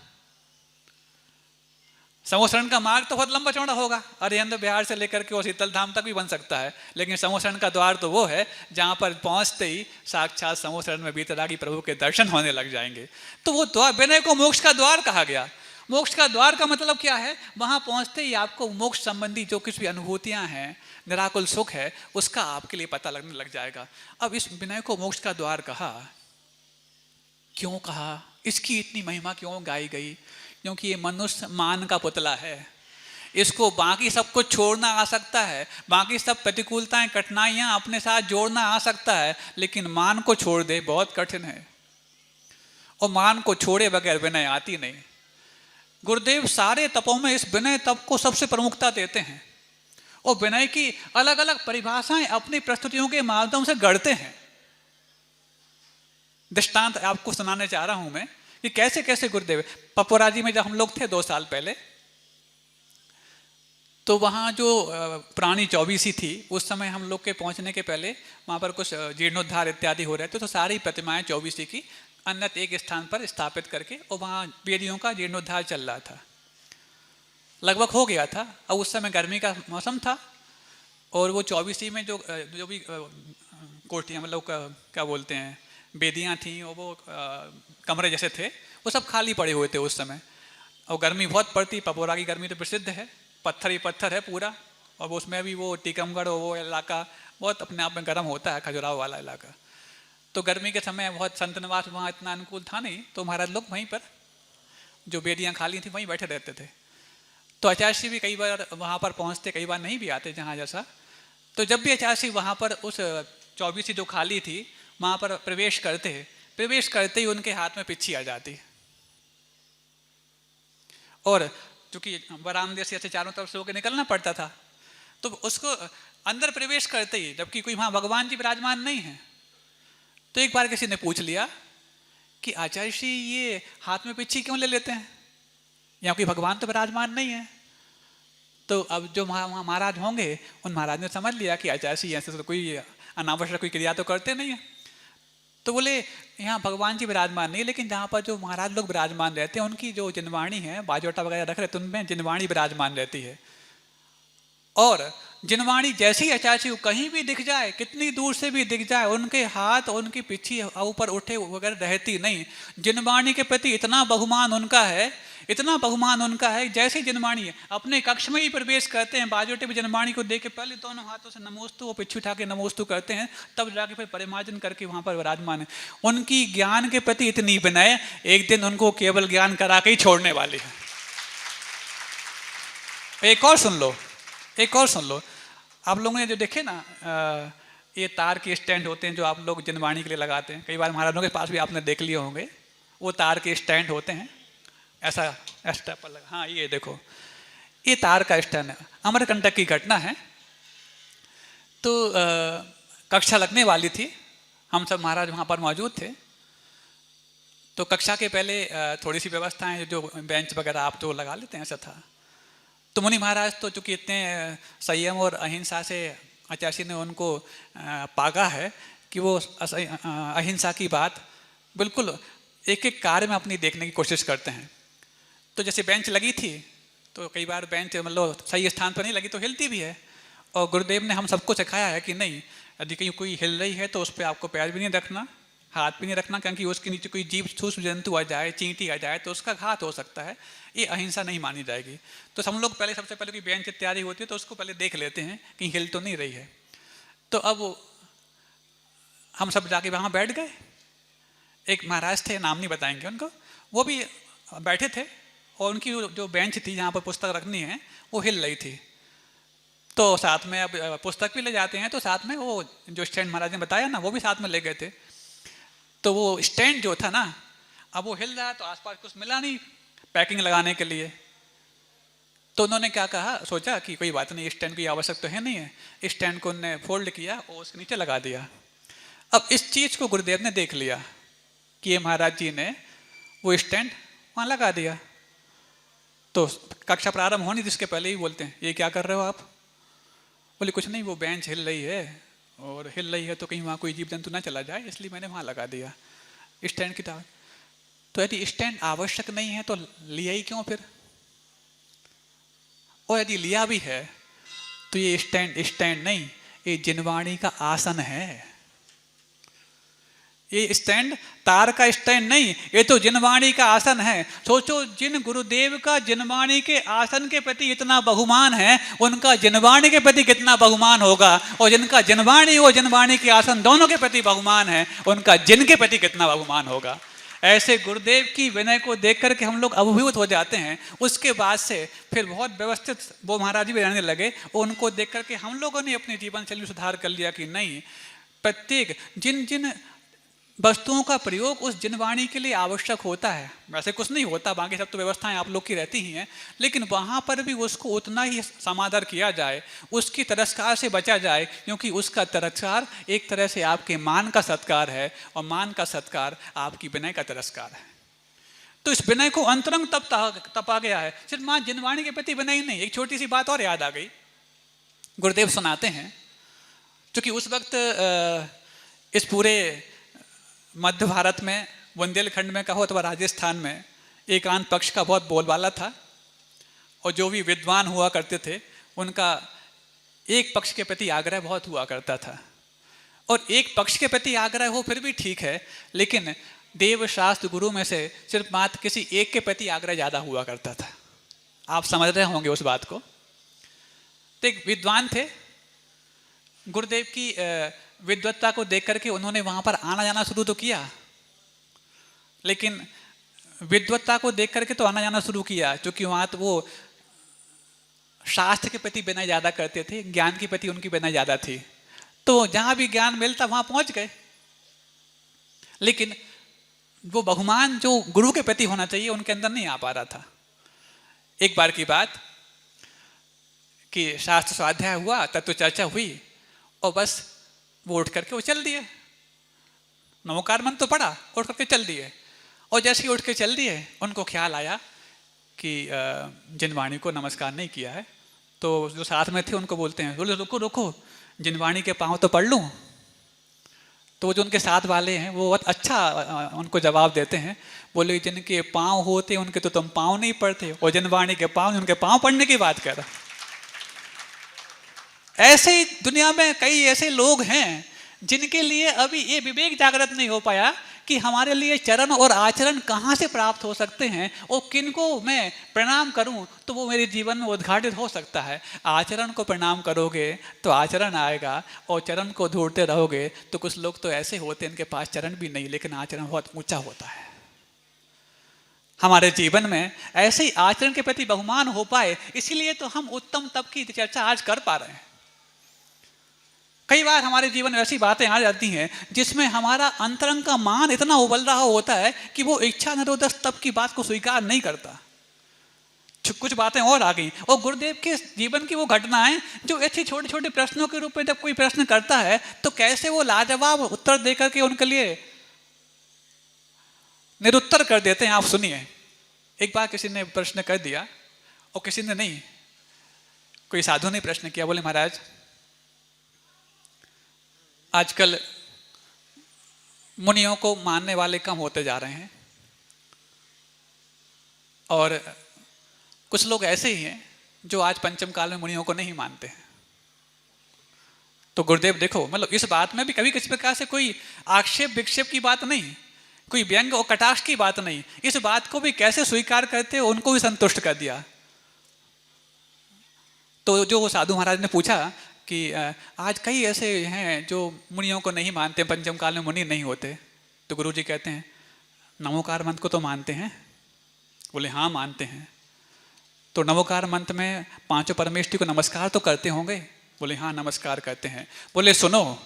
समोसरण का मार्ग तो बहुत लंबा चौड़ा होगा, अरिहंत बिहार से लेकर के और शीतल धाम तक भी बन सकता है, लेकिन समोसरण का द्वार तो वो है जहां पर पहुंचते ही साक्षात समोसरण में बीतरागी प्रभु के दर्शन होने लग जाएंगे। तो वो द्वार, विनय को मोक्ष का द्वार कहा गया। मोक्ष का द्वार का मतलब क्या है? वहां पहुंचते ही आपको मोक्ष संबंधी जो कुछ भी अनुभूतियां हैं, निराकुल सुख है, उसका आपके लिए पता लगने लग जाएगा। अब इस विनय को मोक्ष का द्वार कहा, क्यों कहा? इसकी इतनी महिमा क्यों गाई गई? क्योंकि ये मनुष्य मान का पुतला है। इसको बाकी सब कुछ छोड़ना आ सकता है, बाकी सब प्रतिकूलताएं कठिनाइयां अपने साथ जोड़ना आ सकता है, लेकिन मान को छोड़ दे बहुत कठिन है। और मान को छोड़े बगैर विनय आती नहीं। गुरुदेव सारे तपों में इस विनय तप को सबसे प्रमुखता देते हैं और विनय की अलग अलग परिभाषाएं अपनी प्रस्तुतियों के माध्यम से गढ़ते हैं। दृष्टांत आपको सुनाने चाह रहा हूं मैं कि कैसे कैसे गुरुदेव, पपोराजी में जब हम लोग थे 2 साल पहले, तो वहाँ जो पुरानी चौबीसी थी, उस समय हम लोग के पहुँचने के पहले वहाँ पर कुछ जीर्णोद्धार इत्यादि हो रहे थे, तो सारी प्रतिमाएं चौबीसी की अन्यत्र एक स्थान पर स्थापित करके और वहाँ वेदियों का जीर्णोद्धार चल रहा था, लगभग हो गया था। और उस समय गर्मी का मौसम था और वो चौबीसी में जो भी कोठियाँ, मतलब क्या बोलते हैं, वेदियाँ थीं और वो कमरे जैसे थे, वो सब खाली पड़े हुए थे उस समय। और गर्मी बहुत पड़ती, पपोरा की गर्मी तो प्रसिद्ध है, पत्थर ही पत्थर है पूरा, और उसमें भी वो टीकमगढ़ और वो इलाका बहुत अपने आप में गर्म होता है, खजुराहो वाला इलाका। तो गर्मी के समय बहुत संत निवास वहाँ इतना अनुकूल था नहीं, तो महाराज लोग वहीं पर जो वेदियाँ खाली थी वहीं बैठे रहते थे। तो आचार्य भी कई बार वहाँ पर पहुँचते, कई बार नहीं भी आते जहाँ जैसा। तो जब भी आचार्य वहाँ पर उस चौबीसी जो खाली थी वहाँ पर प्रवेश करते ही उनके हाथ में पिच्छी आ जाती और चूंकि बरामदे से ऐसे चारों तरफ से होकर निकलना पड़ता था, तो उसको अंदर प्रवेश करते ही, जबकि कोई वहाँ भगवान जी विराजमान नहीं है, तो एक बार किसी ने पूछ लिया कि आचार्य श्री ये हाथ में पिच्छी क्यों ले लेते हैं, यहाँ कोई भगवान तो विराजमान नहीं है। तो अब जो वहाँ महाराज होंगे उन महाराज ने समझ लिया कि आचार्य श्री ऐसे तो कोई अनावश्यक कोई क्रिया तो करते नहीं है। तो बोले यहाँ भगवान जी विराजमान नहीं, लेकिन जहाँ पर जो महाराज लोग विराजमान रहते हैं उनकी जो जिनवाणी है, बाजोटा वगैरह रख रहे, तो उनमें जिनवाणी विराजमान रहती है। और जिनवाणी जैसी आचार्य को कहीं भी दिख जाए, कितनी दूर से भी दिख जाए, उनके हाथ उनकी पिछी ऊपर उठे वगैरह रहती नहीं। जिनवाणी के प्रति इतना बहुमान उनका है, इतना बहुमान उनका है, जैसी जिनवाणी है अपने कक्ष में ही प्रवेश करते हैं, बाजोटे में जिनवाणी को देख के पहले दोनों हाथों से नमोस्तु, वो पिछी उठा के नमोस्तु करते हैं, तब जाके फिर परिमार्जन करके वहाँ पर विराजमान है। उनकी ज्ञान के प्रति इतनी विनय, एक दिन उनको केवल ज्ञान करा के ही छोड़ने वाली है। एक और सुन लो, एक और सुन लो। आप लोगों ने जो देखे ना, ये तार के स्टैंड होते हैं जो आप लोग जिनवाणी के लिए लगाते हैं, कई बार महाराजों के पास भी आपने देख लिए होंगे, वो तार के स्टैंड होते हैं, ऐसा स्टेप पर लगा। हाँ ये देखो, ये तार का स्टैंड है। अमरकंटक की घटना है। तो कक्षा लगने वाली थी, हम सब महाराज वहाँ पर मौजूद थे। तो कक्षा के पहले थोड़ी सी व्यवस्थाएं, जो बेंच वगैरह आप जो लगा लेते हैं, ऐसा था। तो मुनि महाराज तो चूंकि इतने संयम और अहिंसा से आचार्य ने उनको पागा है कि वो अहिंसा की बात बिल्कुल एक एक कार्य में अपनी देखने की कोशिश करते हैं। तो जैसे बेंच लगी थी, तो कई बार बेंच मतलब सही स्थान पर नहीं लगी तो हिलती भी है, और गुरुदेव ने हम सबको सिखाया है कि नहीं, यदि कहीं कोई हिल रही है तो उस पर आपको पैर भी नहीं रखना, हाथ भी नहीं रखना, क्योंकि उसके नीचे कोई जीव सूक्ष्म जंतु आ जाए, चींटी आ जाए तो उसका घात हो सकता है, ये अहिंसा नहीं मानी जाएगी। तो हम लोग पहले, सबसे पहले कोई बेंच तैयारी होती है तो उसको पहले देख लेते हैं कि हिल तो नहीं रही है। तो अब हम सब जाके वहाँ बैठ गए। एक महाराज थे, नाम नहीं बताएंगे उनको, वो भी बैठे थे, और उनकी जो बेंच थी जहाँ पर पुस्तक रखनी है वो हिल रही थी। तो साथ में अब पुस्तक भी ले जाते हैं, तो साथ में वो जो स्टैंड महाराज ने बताया ना, वो भी साथ में ले गए थे। तो वो स्टैंड जो था ना, अब वो हिल रहा है तो आसपास कुछ मिला नहीं पैकिंग लगाने के लिए। तो उन्होंने क्या कहा, सोचा कि कोई बात नहीं, स्टैंड की आवश्यक तो है नहीं है। स्टैंड को उन्होंने फोल्ड किया और उसके नीचे लगा दिया। अब इस चीज़ को गुरुदेव ने देख लिया कि ये महाराज जी ने वो स्टैंड वहाँ लगा दिया। तो कक्षा प्रारंभ होने जिसके पहले ही बोलते हैं, ये क्या कर रहे हो आप? बोले कुछ नहीं, वो बेंच हिल रही है, और हिल रही है तो कहीं वहाँ कोई जीव जंतु ना चला जाए, इसलिए मैंने वहाँ लगा दिया स्टैंड की तरह। तो यदि स्टैंड आवश्यक नहीं है तो लिया ही क्यों फिर? और यदि लिया भी है तो ये स्टैंड नहीं, ये जिनवाणी का आसन है। ये स्टैंड तार का स्टैंड नहीं, ये तो जिनवाणी का आसन है। सोचो, जिन गुरुदेव का जिनवाणी के आसन के प्रति इतना बहुमान है, उनका जिनवाणी के प्रति कितना बहुमान होगा, और जिनका जिनवाणी और जिनवाणी के आसन दोनों के प्रति बहुमान है, उनका जिन के प्रति कितना बहुमान होगा। ऐसे गुरुदेव की विनय को देख करके हम लोग अभिभूत हो जाते हैं। उसके बाद से फिर बहुत व्यवस्थित वो महाराज जी भी रहने लगे, उनको देख करके हम लोगों ने अपनी जीवन शैली में सुधार कर लिया कि नहीं, प्रत्येक जिन जिन वस्तुओं का प्रयोग उस जिनवाणी के लिए आवश्यक होता है, वैसे कुछ नहीं होता, बाकी सब तो व्यवस्थाएं आप लोग की रहती ही हैं, लेकिन वहाँ पर भी उसको उतना ही समादर किया जाए, उसकी तिरस्कार से बचा जाए, क्योंकि उसका तिरस्कार एक तरह से आपके मान का सत्कार है, और मान का सत्कार आपकी विनय का तिरस्कार है। तो इस विनय को अंतरंग तपा गया है। सिर्फ माँ जिनवाणी के प्रति विनय ही नहीं, एक छोटी सी बात और याद आ गई। गुरुदेव सुनाते हैं, क्योंकि उस वक्त इस पूरे मध्य भारत में, बुंदेलखंड में कहो अथवा राजस्थान में, एकांत पक्ष का बहुत बोलबाला था, और जो भी विद्वान हुआ करते थे उनका एक पक्ष के प्रति आग्रह बहुत हुआ करता था। और एक पक्ष के प्रति आग्रह हो फिर भी ठीक है, लेकिन देव शास्त्र गुरु में से सिर्फ मात्र किसी एक के प्रति आग्रह ज़्यादा हुआ करता था। आप समझ रहे होंगे उस बात को। तो एक विद्वान थे, गुरुदेव की विद्वत्ता को देख करके उन्होंने वहाँ पर आना जाना शुरू तो किया, लेकिन विद्वत्ता को देख करके तो आना जाना शुरू किया, क्योंकि वहाँ तो वो शास्त्र के प्रति विनय ज़्यादा करते थे, ज्ञान के प्रति उनकी विनय ज़्यादा थी। तो जहाँ भी ज्ञान मिलता वहाँ पहुँच गए, लेकिन वो बहुमान जो गुरु के प्रति होना चाहिए उनके अंदर नहीं आ पा रहा था। एक बार की बात कि शास्त्र स्वाध्याय हुआ, तत्व चर्चा हुई और बस वो उठ करके वो चल दिए। नमोकार मंत्र तो पढ़ा, उठ करके चल दिए। और जैसे ही उठ के चल दिए, उनको ख्याल आया कि जिनवाणी को नमस्कार नहीं किया है। तो जो साथ में थे उनको बोलते हैं, बोले रुको रुको, जिनवाणी के पाँव तो पढ़ लूँ। तो जो उनके साथ वाले हैं वो बहुत अच्छा उनको जवाब देते हैं, बोले जिनके पाँव होते उनके तो तुम पाँव नहीं पढ़ते, और जिनवाणी के पाँव, उनके पाँव पढ़ने की बात कर रहा। ऐसे ही दुनिया में कई ऐसे लोग हैं जिनके लिए अभी ये विवेक जागृत नहीं हो पाया कि हमारे लिए चरण और आचरण कहाँ से प्राप्त हो सकते हैं और किनको मैं प्रणाम करूं तो वो मेरे जीवन में उद्घाटित हो सकता है। आचरण को प्रणाम करोगे तो आचरण आएगा, और चरण को ढूंढते रहोगे तो कुछ लोग तो ऐसे होते हैं इनके पास चरण भी नहीं लेकिन आचरण बहुत ऊंचा होता है। हमारे जीवन में ऐसे ही आचरण के प्रति बहुमान हो पाए, इसीलिए तो हम उत्तम तप की चर्चा आज कर पा रहे हैं। कई बार हमारे जीवन में ऐसी बातें आ जाती हैं जिसमें हमारा अंतरंग का मान इतना उबल रहा होता है कि वो इच्छा निरोधक तप की बात को स्वीकार नहीं करता। कुछ बातें और आ गई, और गुरुदेव के जीवन की वो घटनाएं जो ऐसे छोटे छोटे प्रश्नों के रूप में जब कोई प्रश्न करता है तो कैसे वो लाजवाब उत्तर देकर के उनके लिए निरुत्तर कर देते हैं। आप सुनिए, एक बार किसी ने प्रश्न कर दिया, और किसी ने नहीं, कोई साधु ने प्रश्न किया, बोले महाराज आजकल मुनियों को मानने वाले कम होते जा रहे हैं, और कुछ लोग ऐसे ही हैं जो आज पंचम काल में मुनियों को नहीं मानते हैं। तो गुरुदेव देखो, मतलब इस बात में भी कभी किसी प्रकार से कोई आक्षेप विक्षेप की बात नहीं, कोई व्यंग और कटाक्ष की बात नहीं, इस बात को भी कैसे स्वीकार करते हो उनको भी संतुष्ट कर दिया। तो जो साधु महाराज ने पूछा कि आज कई ऐसे हैं जो मुनियों को नहीं मानते, पंचम काल में मुनि नहीं होते। तो गुरुजी कहते हैं नमोकार मंत्र को तो मानते हैं? बोले हाँ मानते हैं। तो नमोकार मंत्र में पांचों परमेष्टि को नमस्कार तो करते होंगे? बोले हाँ नमस्कार करते हैं। बोले सुनो,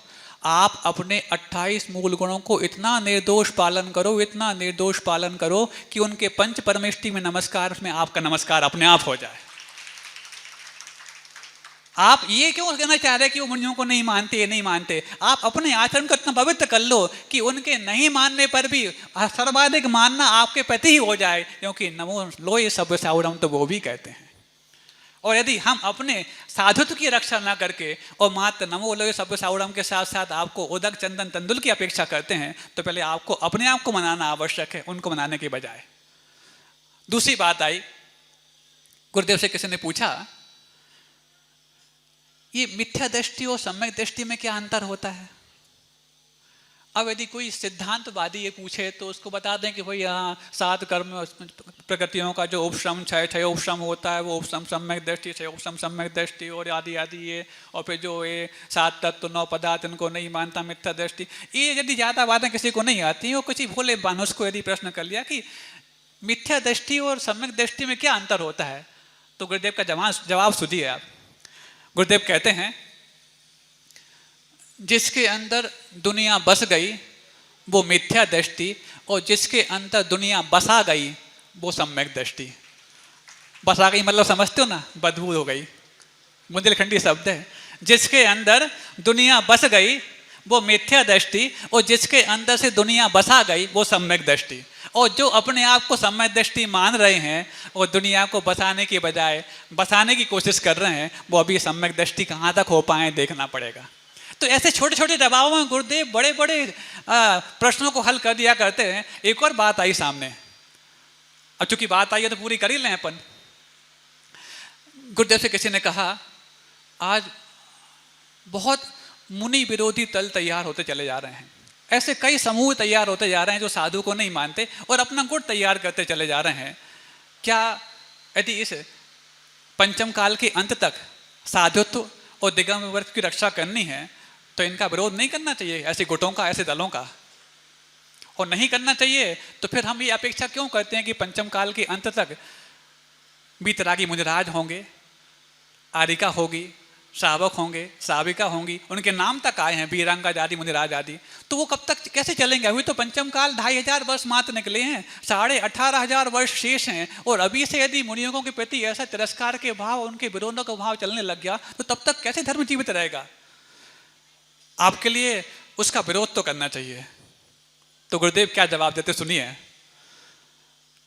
आप अपने 28 मूल गुणों को इतना निर्दोष पालन करो, इतना निर्दोष पालन करो कि उनके पंच परमेष्टि में नमस्कार में आपका नमस्कार अपने आप हो जाए। आप ये क्यों कहना चाह रहे कि वो मुनियों को नहीं मानते, ये नहीं मानते? आप अपने आचरण को इतना पवित्र कर लो कि उनके नहीं मानने पर भी सर्वाधिक मानना आपके प्रति ही हो जाए, क्योंकि नमो लोये सब्य साउरम तो वो भी कहते हैं। और यदि हम अपने साधुत्व की रक्षा ना करके और मात्र नमो लोये सब्य साउरम के साथ साथ आपको उदक चंदन तंदुल की अपेक्षा करते हैं, तो पहले आपको अपने आप को मनाना आवश्यक है, उनको मनाने के बजाय। दूसरी बात आई, गुरुदेव से किसी ने पूछा ये मिथ्या दृष्टि और सम्यक दृष्टि में क्या अंतर होता है? अब यदि कोई सिद्धांतवादी ये पूछे तो उसको बता दें कि भाई यहाँ 7 कर्म प्रकृतियों का जो उपश्रम छह उपश्रम होता है, वो उपश्रम सम्यक दृष्टि, 6 उपश्रम सम्यक दृष्टि और आदि आदि ये, और फिर जो ये 7 तत्व 9 पदार्थ इनको नहीं मानता मिथ्या दृष्टि। ये यदि ज़्यादा बातें किसी को नहीं आती, और किसी भोले मानुष को यदि प्रश्न कर लिया कि मिथ्या दृष्टि और सम्यक दृष्टि में क्या अंतर होता है, तो गुरुदेव का जवाब सुनिए आप। गुरुदेव कहते हैं जिसके अंदर दुनिया बस गई वो मिथ्या दृष्टि, और जिसके अंदर दुनिया बसा गई वो सम्यक दृष्टि। बसा गई मतलब समझते हो ना, बदबू हो गई, बुंदेलखंडी शब्द है। जिसके अंदर दुनिया बस गई वो मिथ्या दृष्टि, और जिसके अंदर से दुनिया बसा गई वो सम्यक दृष्टि। और जो अपने आप को सम्यक दृष्टि मान रहे हैं और दुनिया को बसाने के बजाय बसाने की कोशिश कर रहे हैं, वो अभी सम्यक दृष्टि कहाँ तक हो पाए देखना पड़ेगा। तो ऐसे छोटे छोटे दबावों में गुरुदेव बड़े बड़े प्रश्नों को हल कर दिया करते हैं। एक और बात आई सामने, अब चूंकि बात आई है तो पूरी कर ही लें अपन। गुरुदेव से किसी ने कहा आज बहुत मुनि विरोधी तल तैयार होते चले जा रहे हैं, ऐसे कई समूह तैयार होते जा रहे हैं जो साधु को नहीं मानते और अपना गुट तैयार करते चले जा रहे हैं। क्या यदि इस पंचम काल के अंत तक साधुत्व और दिगंबर वर्ग की रक्षा करनी है तो इनका विरोध नहीं करना चाहिए, ऐसे गुटों का, ऐसे दलों का? और नहीं करना चाहिए तो फिर हम ये अपेक्षा क्यों करते हैं कि पंचम काल के अंत तक बीतरागी मुनिराज होंगे, आरिका होगी, श्रावक होंगे, श्राविका होंगी, उनके नाम तक आए हैं वीरांगद आदि, मुनिराज आदि, तो वो कब तक कैसे चलेंगे? अभी तो पंचम काल 2500 वर्ष मात्र निकले हैं, 18,500 वर्ष शेष हैं, और अभी से यदि मुनियों के प्रति ऐसा तिरस्कार के भाव, उनके विरोधों का भाव चलने लग गया तो तब तक कैसे धर्म जीवित रहेगा? आपके लिए उसका विरोध तो करना चाहिए। तो गुरुदेव क्या जवाब देते सुनिए।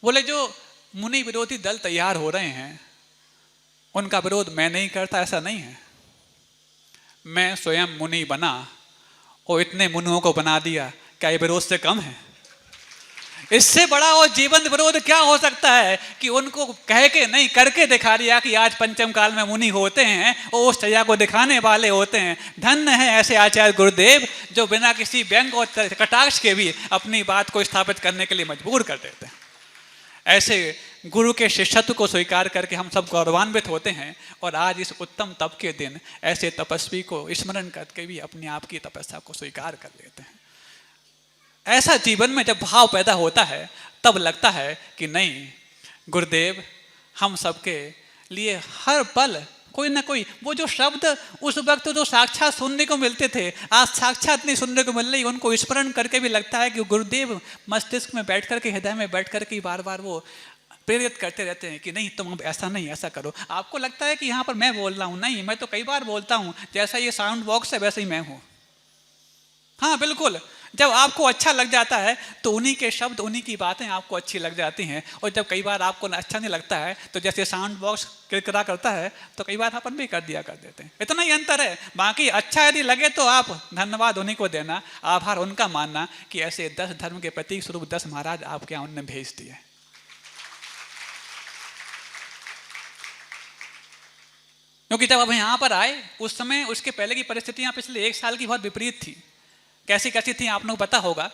बोले जो मुनि विरोधी दल तैयार हो रहे हैं उनका विरोध मैं नहीं करता, ऐसा नहीं है। मैं स्वयं मुनि बना और इतने मुनियों को बना दिया, क्या ये विरोध से कम है? इससे बड़ा और जीवंत विरोध क्या हो सकता है कि उनको कह के नहीं करके दिखा दिया कि आज पंचम काल में मुनि होते हैं और उस सजा को दिखाने वाले होते हैं। धन्य है ऐसे आचार्य गुरुदेव जो बिना किसी व्यंग और कटाक्ष के भी अपनी बात को स्थापित करने के लिए मजबूर कर देते हैं। ऐसे गुरु के शिष्यत्व को स्वीकार करके हम सब गौरवान्वित होते हैं, और आज इस उत्तम तप के दिन ऐसे तपस्वी को स्मरण करके भी अपने आप की तपस्या को स्वीकार कर लेते हैं। ऐसा जीवन में जब भाव पैदा होता है तब लगता है कि नहीं, गुरुदेव हम सबके लिए हर पल कोई ना कोई, वो जो शब्द उस वक्त जो साक्षात सुनने को मिलते थे आज साक्षात नहीं सुनने को मिल रही, उनको स्मरण करके भी लगता है कि गुरुदेव मस्तिष्क में बैठ कर के, हृदय में बैठ कर के बार बार वो प्रेरित करते रहते हैं कि नहीं तुम अब ऐसा नहीं, ऐसा करो। आपको लगता है कि यहाँ पर मैं बोल रहा हूँ, नहीं, मैं तो कई बार बोलता हूँ, जैसा ये साउंड बॉक्स है वैसे ही मैं हूँ। हाँ बिल्कुल, जब आपको अच्छा लग जाता है तो उन्हीं के शब्द, उन्हीं की बातें आपको अच्छी लग जाती हैं, और जब कई बार आपको अच्छा नहीं लगता है तो जैसे साउंड बॉक्स किरकिरा करता है तो कई बार अपन भी कर दिया कर देते हैं। इतना ही अंतर है। बाकी अच्छा यदि लगे तो आप धन्यवाद उन्हीं को देना, आभार उनका मानना कि ऐसे 10 धर्म के प्रतीक स्वरूप 10 महाराज आपके यहाँ उन्होंने भेज दिए। क्योंकि जब अब यहाँ पर आए उस समय, उसके पहले की परिस्थितियाँ पिछले 1 साल की बहुत विपरीत थी। कैसी कैसी थी आप लोग पता होगा।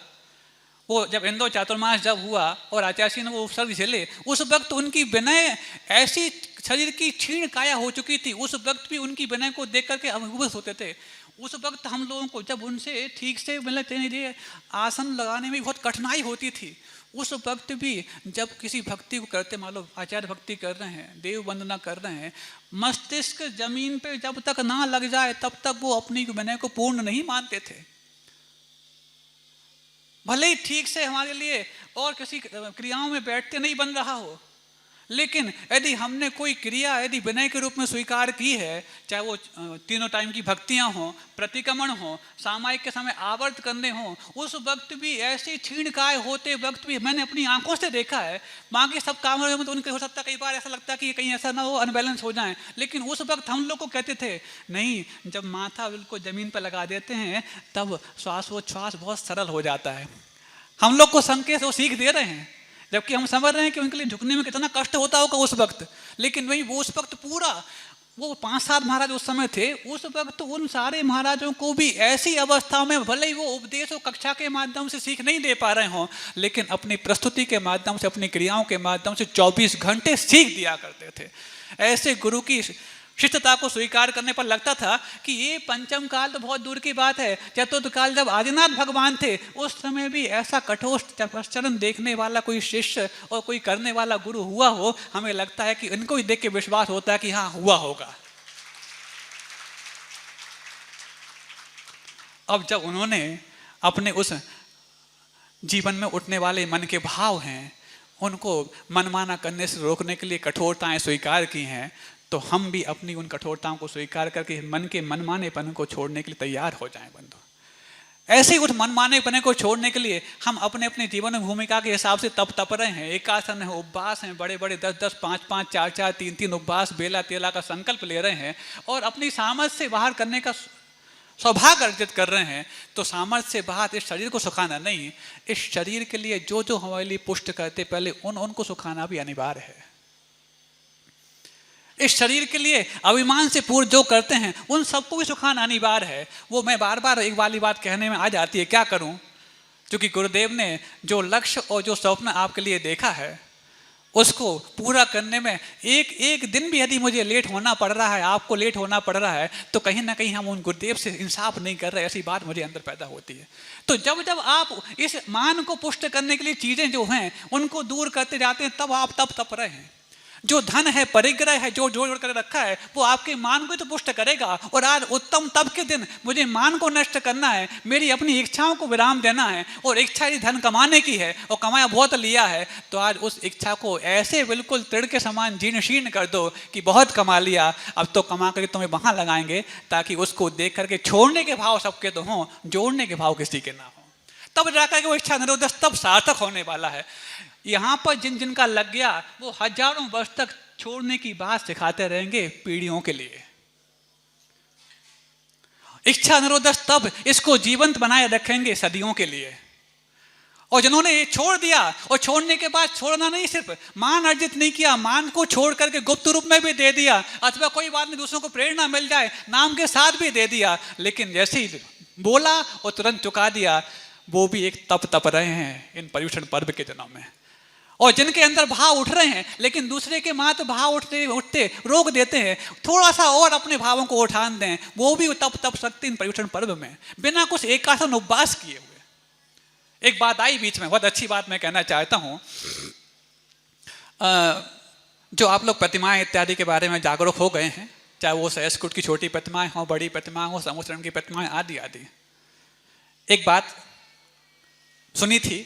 वो जब इंद्र चातुर्मास जब हुआ और आचार्य ने वो उपसर्ग झेले, उस वक्त उनकी विनय ऐसी शरीर की क्षीण काया हो चुकी थी, उस वक्त भी उनकी विनय को देख करके अभिभूत होते थे। उस वक्त हम लोगों को जब उनसे ठीक से मतलब आसन लगाने में बहुत कठिनाई होती थी। उस वक्त भी जब किसी भक्ति को करते, मान लो आचार्य भक्ति कर रहे हैं, देव वंदना कर रहे हैं, मस्तिष्क जमीन पे जब तक ना लग जाए तब तक वो अपनी विनय को पूर्ण नहीं मानते थे। भले ही ठीक से हमारे लिए और किसी क्रियाओं में बैठते नहीं बन रहा हो, लेकिन यदि हमने कोई क्रिया यदि विनय के रूप में स्वीकार की है, चाहे वो तीनों टाइम की भक्तियां हों, प्रतिक्रमण हो, सामायिक के समय आवर्त करने हों, उस वक्त भी ऐसी क्षीण काय होते वक्त भी मैंने अपनी आंखों से देखा है। बाकी सब कामों में तो उनके हो सकता है कई बार ऐसा लगता है कि कहीं ऐसा ना हो, अनबैलेंस हो जाए, लेकिन उस वक्त हम लोग को कहते थे नहीं, जब माथा बिल्कुल जमीन पर लगा देते हैं तब श्वासोच्छ्वास बहुत सरल हो जाता है। हम लोग को संकेत वो सीख दे रहे हैं, जबकि हम समझ रहे हैं कि उनके लिए झुकने में कितना कष्ट होता होगा उस वक्त। लेकिन वही वो उस वक्त पूरा वो 5-7 महाराज उस समय थे, उस वक्त उन सारे महाराजों को भी ऐसी अवस्था में भले ही वो उपदेश और कक्षा के माध्यम से सीख नहीं दे पा रहे हों, लेकिन अपनी प्रस्तुति के माध्यम से, अपनी क्रियाओं के माध्यम से 24 घंटे सीख दिया करते थे। ऐसे गुरु की शिष्टता को स्वीकार करने पर लगता था कि ये पंचम काल तो बहुत दूर की बात है। चतुर्थ काल जब आदिनाथ भगवान थे उस समय भी ऐसा कठोर तपश्चरण देखने वाला कोई शिष्य और कोई करने वाला गुरु हुआ हो, हमें लगता है कि इनको ही देख के विश्वास होता है कि हाँ हुआ होगा। अब जब उन्होंने अपने उस जीवन में उठने वाले मन के भाव हैं उनको मनमाना करने से रोकने के लिए कठोरताएं स्वीकार की हैं, तो हम भी अपनी उन कठोरताओं को स्वीकार करके मन के मनमानेपन को छोड़ने के लिए तैयार हो जाएं बंधु। ऐसे उस मनमानेपन को छोड़ने के लिए हम अपने अपने जीवन में भूमिका के हिसाब से तप रहे हैं। एकासन है, उपवास हैं, बड़े बड़े 10-10, 5-5, 4-4, 3-3 उपवास, बेला तेला का संकल्प ले रहे हैं और अपनी सामर्थ्य से बाहर करने का सौभाग्य अर्जित कर रहे हैं। तो सामर्थ्य से बाहर इस शरीर को सुखाना नहीं, इस शरीर के लिए जो जो हमारे लिए पुष्ट करते पहले उनको सुखाना भी अनिवार्य है। इस शरीर के लिए अभिमान से पूर्ण जो करते हैं उन सबको भी सुखाना अनिवार्य है। वो मैं बार बार एक वाली बात कहने में आ जाती है, क्या करूं, क्योंकि गुरुदेव ने जो लक्ष्य और जो स्वप्न आपके लिए देखा है उसको पूरा करने में एक दिन भी यदि मुझे लेट होना पड़ रहा है, आपको लेट होना पड़ रहा है, तो कहीं ना कहीं हम उन गुरुदेव से इंसाफ नहीं कर रहे, ऐसी बात मुझे अंदर पैदा होती है। तो जब जब आप इस मान को पुष्ट करने के लिए चीज़ें जो हैं उनको दूर करते जाते हैं, तब आप तप रहे हैं। जो धन है, परिग्रह है, जो जोड़ जोड़ कर रखा है, वो आपके मान को तो पुष्ट करेगा। और आज उत्तम तब के दिन मुझे मान को नष्ट करना है, मेरी अपनी इच्छाओं को विराम देना है, और इच्छा यदि धन कमाने की है और कमाया बहुत लिया है, तो आज उस इच्छा को ऐसे बिल्कुल तृण के समान जीर्ण शीर्ण कर दो कि बहुत कमा लिया, अब तो कमा करके तुम्हें वहां लगाएंगे, ताकि उसको देख करके छोड़ने के भाव सबके तो हों, जोड़ने के भाव किसी के ना हो। तब जाकर के वो इच्छा निरोध तब सार्थक होने वाला है। यहाँ पर जिन जिनका लग गया वो हजारों वर्ष तक छोड़ने की बात सिखाते रहेंगे पीढ़ियों के लिए। इच्छा निरोधक तब इसको जीवंत बनाए रखेंगे सदियों के लिए। और जिन्होंने ये छोड़ दिया, और छोड़ने के बाद छोड़ना नहीं, सिर्फ मान अर्जित नहीं किया, मान को छोड़ करके गुप्त रूप में भी दे दिया, अथवा कोई बात नहीं दूसरों को प्रेरणा मिल जाए नाम के साथ भी दे दिया, लेकिन जैसे ही बोला और तुरंत चुका दिया, वो भी एक तप रहे हैं इन पर्युषण पर्व के दिनों में। और जिनके अंदर भाव उठ रहे हैं, लेकिन दूसरे के मात्र भाव उठते रोक देते हैं, थोड़ा सा और अपने भावों को उठान दें, वो भी तप सकते इन पर्युषण पर्व में, बिना कुछ एकासन उपवास किए हुए। एक बात आई बीच में, बहुत अच्छी बात मैं कहना चाहता हूँ। जो आप लोग प्रतिमाएं इत्यादि के बारे में जागरूक हो गए हैं, चाहे वो सहस्कुट की छोटी प्रतिमाएं हो, बड़ी प्रतिमाएं हो, समुद्रण की प्रतिमाएं आदि आदि। एक बात सुनी थी,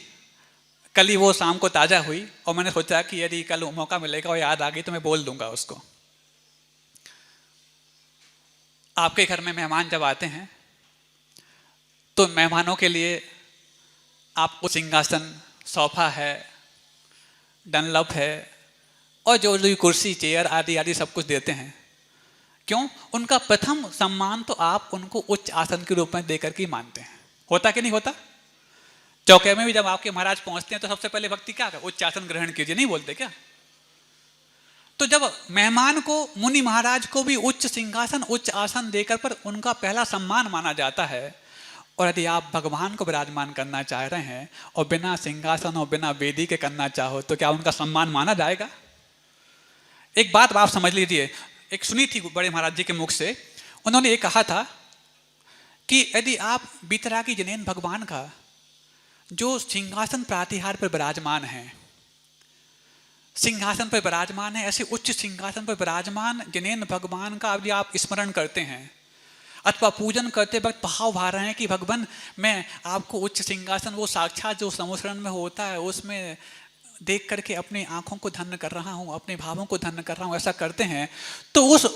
कल ही वो शाम को ताजा हुई, और मैंने सोचा कि यदि कल मौका मिलेगा और याद आ गई तो मैं बोल दूंगा उसको। आपके घर में मेहमान जब आते हैं तो मेहमानों के लिए आपको सिंहासन, सोफा है, डनलप है, और जो कुर्सी, चेयर आदि आदि सब कुछ देते हैं। क्यों? उनका प्रथम सम्मान तो आप उनको उच्च आसन के रूप में देकर के मानते हैं। होता कि नहीं होता? चौके में भी जब आपके महाराज पहुंचते हैं तो सबसे पहले भक्ति क्या कर, उच्च आसन ग्रहण कीजिए, नहीं बोलते क्या? तो जब मेहमान को, मुनि महाराज को भी उच्च सिंहासन, उच्च आसन देकर पर उनका पहला सम्मान माना जाता है। और यदि आप भगवान को विराजमान करना चाह रहे हैं और बिना सिंहासन और बिना वेदी के करना चाहो, तो क्या उनका सम्मान माना जाएगा? एक बात आप समझ लीजिए, एक सुनी थी बड़े महाराज जी के मुख से, उन्होंने ये कहा था कि यदि आप बीतरागी जिनेन्द्र भगवान का जो सिंहासन प्रातिहार पर विराजमान है, सिंहासन पर विराजमान है, ऐसे उच्च सिंहासन पर विराजमान जिनेन्द्र भगवान का यदि आप स्मरण करते हैं अथवा पूजन करते वक्त भाव भा रहे हैं कि भगवान मैं आपको उच्च सिंहासन, वो साक्षात जो समुद्रण में होता है उसमें देख करके अपनी आंखों को धन्य कर रहा हूं, अपने भावों को धन्य कर रहा हूं, ऐसा करते हैं, तो उस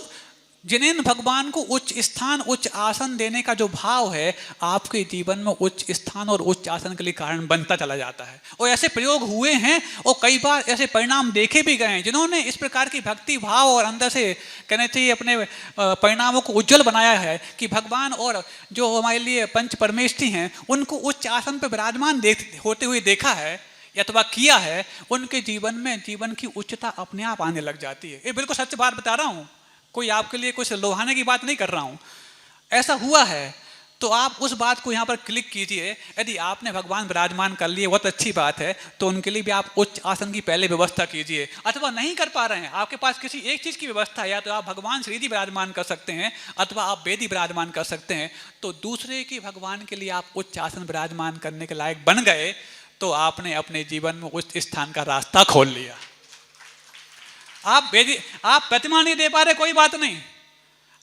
जिनेन्द्र भगवान को उच्च स्थान, उच्च आसन देने का जो भाव है आपके जीवन में उच्च स्थान और उच्च आसन के लिए कारण बनता चला जाता है। और ऐसे प्रयोग हुए हैं और कई बार ऐसे परिणाम देखे भी गए हैं, जिन्होंने इस प्रकार की भक्ति भाव और अंदर से कहने चाहिए अपने परिणामों को उज्जवल बनाया है कि भगवान और जो हमारे लिए पंच परमेष्ठी हैं उनको उच्च आसन पर विराजमान होते हुए देखा है अथवा किया है, उनके जीवन में जीवन की उच्चता अपने आप आने लग जाती है। ये बिल्कुल सच बात बता रहा हूँ, कोई आपके लिए कुछ लोहाने की बात नहीं कर रहा हूं, ऐसा हुआ है। तो आप उस बात को यहां पर क्लिक कीजिए। यदि आपने भगवान विराजमान कर लिए, बहुत अच्छी बात है, तो उनके लिए भी आप उच्च आसन की पहले व्यवस्था कीजिए। अथवा नहीं कर पा रहे हैं, आपके पास किसी एक चीज की व्यवस्था है, या तो आप भगवान श्रीजी विराजमान कर सकते हैं अथवा आप वेदी विराजमान कर सकते हैं, तो दूसरे की भगवान के लिए आप उच्च आसन विराजमान करने के लायक बन गए, तो आपने अपने जीवन में उच्च स्थान का रास्ता खोल लिया। आप प्रतिमा नहीं दे पा रहे, कोई बात नहीं,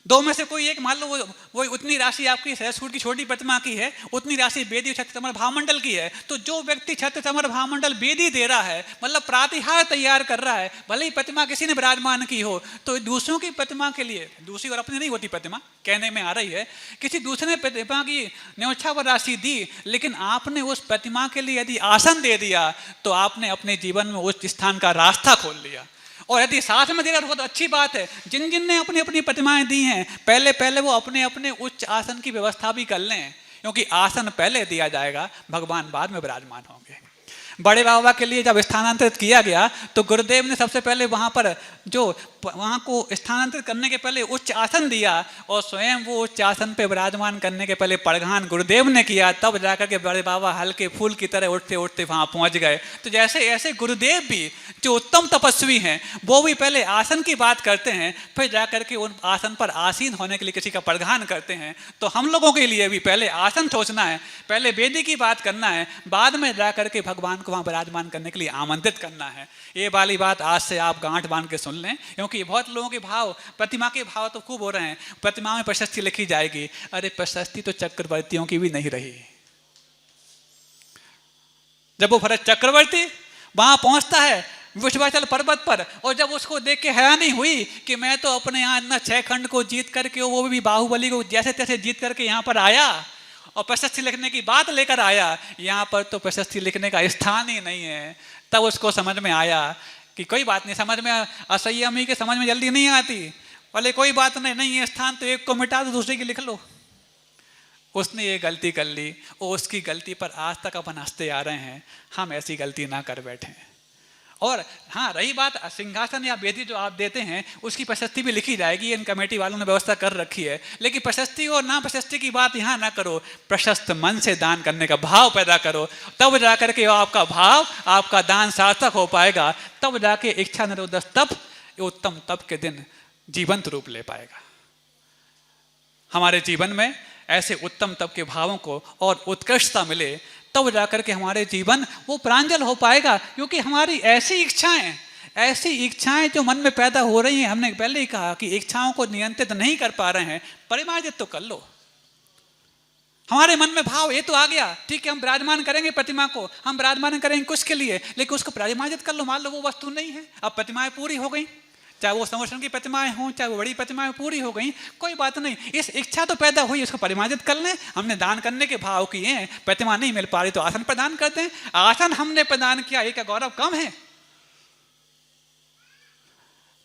दो में से कोई एक, मान लो वो उतनी राशि आपकी सहस्कुट की छोटी प्रतिमा की है, उतनी राशि वेदी छत्र समर भावमंडल की है, तो जो व्यक्ति छत्र समर भावमंडल वेदी दे रहा है, मतलब प्रातिहार तैयार कर रहा है, भले ही प्रतिमा किसी ने विराजमान की हो, तो दूसरों की प्रतिमा के लिए, दूसरी और अपनी नहीं होती प्रतिमा, कहने में आ रही है, किसी दूसरे ने प्रतिमा की न्योछावर राशि दी, लेकिन आपने उस प्रतिमा के लिए यदि आसन दे दिया, तो आपने अपने जीवन में उस स्थान का रास्ता खोल लिया। और यदि साथ में देगा तो बहुत अच्छी बात है। जिन जिन ने अपनी अपनी प्रतिमाएं दी हैं, पहले वो अपने अपने उच्च आसन की व्यवस्था भी कर लें, क्योंकि आसन पहले दिया जाएगा, भगवान बाद में विराजमान होंगे। बड़े बाबा के लिए जब स्थानांतरित किया गया तो गुरुदेव ने सबसे पहले वहाँ पर जो वहाँ को स्थानांतरित करने के पहले उच्च आसन दिया, और स्वयं वो उच्च आसन पे विराजमान करने के पहले प्रधान गुरुदेव ने किया, तब जाकर के बड़े बाबा हल्के फूल की तरह उठते उठते वहाँ पहुँच गए। तो जैसे ऐसे गुरुदेव भी जो उत्तम तपस्वी हैं, वो भी पहले आसन की बात करते हैं, फिर जाकर के उन आसन पर आसीन होने के लिए किसी का प्रधान करते हैं। तो हम लोगों के लिए भी पहले आसन सोचना है, पहले वेदी की बात करना है, बाद में जाकर के भगवान को वहाँ विराजमान करने के लिए आमंत्रित करना है। ये वाली बात आज से आप गांठ बांध के सुन लें, क्योंकि बहुत लोगों के भाव, प्रतिमा के भाव तो खूब हो रहे हैं। प्रतिमा में प्रशस्ति लिखी जाएगी, अरे प्रशस्ति तो चक्रवर्तियों की भी नहीं रही। जब वो भरत चक्रवर्ती वहां पहुंचता है विंध्याचल पर्वत पर, और जब उसको देख के हैरानी हुई कि मैं तो अपने यहाँ इतना 6 खंड को जीत करके, वो भी बाहुबली को जैसे तैसे जीत करके यहाँ पर आया और प्रशस्ति लिखने की बात लेकर आया, यहाँ पर तो प्रशस्ति लिखने का स्थान ही नहीं है। तब उसको समझ में आया कि कोई बात नहीं, समझ में असंयमी के समझ में जल्दी नहीं आती, बोले कोई बात नहीं, नहीं है स्थान तो एक को मिटा दो दूसरे की लिख लो। उसने ये गलती कर ली और उसकी गलती पर आज तक अपन हंसते आ रहे हैं। हम ऐसी गलती ना कर बैठे। और हाँ, रही बात सिंहासन या वेदी जो आप देते हैं उसकी प्रशस्ति भी लिखी जाएगी, इन कमेटी वालों ने व्यवस्था कर रखी है। लेकिन प्रशस्ति और ना प्रशस्ति की बात यहाँ ना करो, प्रशस्त मन से दान करने का भाव पैदा करो, तब जाकर के आपका भाव, आपका दान सार्थक हो पाएगा। तब जाके इच्छा निरोधक तप, उत्तम तप के दिन जीवंत रूप ले पाएगा। हमारे जीवन में ऐसे उत्तम तप के भावों को और उत्कृष्टता मिले, तब जाकर के हमारे जीवन वो प्रांजल हो पाएगा। क्योंकि हमारी ऐसी इच्छाएं जो मन में पैदा हो रही हैं, हमने पहले ही कहा कि इच्छाओं को नियंत्रित नहीं कर पा रहे हैं, परिमार्जित तो कर लो। हमारे मन में भाव ये तो आ गया, ठीक है हम विराजमान करेंगे प्रतिमा को, हम विराजमान करेंगे कुछ के लिए, लेकिन उसको परिमार्जित कर लो। मान लो वो वस्तु नहीं है, अब प्रतिमाएं पूरी हो गई, चाहे वो संवत्सर की प्रतिमाएं हों, चाहे वो बड़ी प्रतिमाएं पूरी हो गई, कोई बात नहीं, इस इच्छा तो पैदा हुई, उसको परिमार्जित कर लें। हमने दान करने के भाव किए हैं, प्रतिमा नहीं मिल पा रही तो आसन प्रदान करते हैं। आसन हमने प्रदान किया, ये क्या गौरव कम है?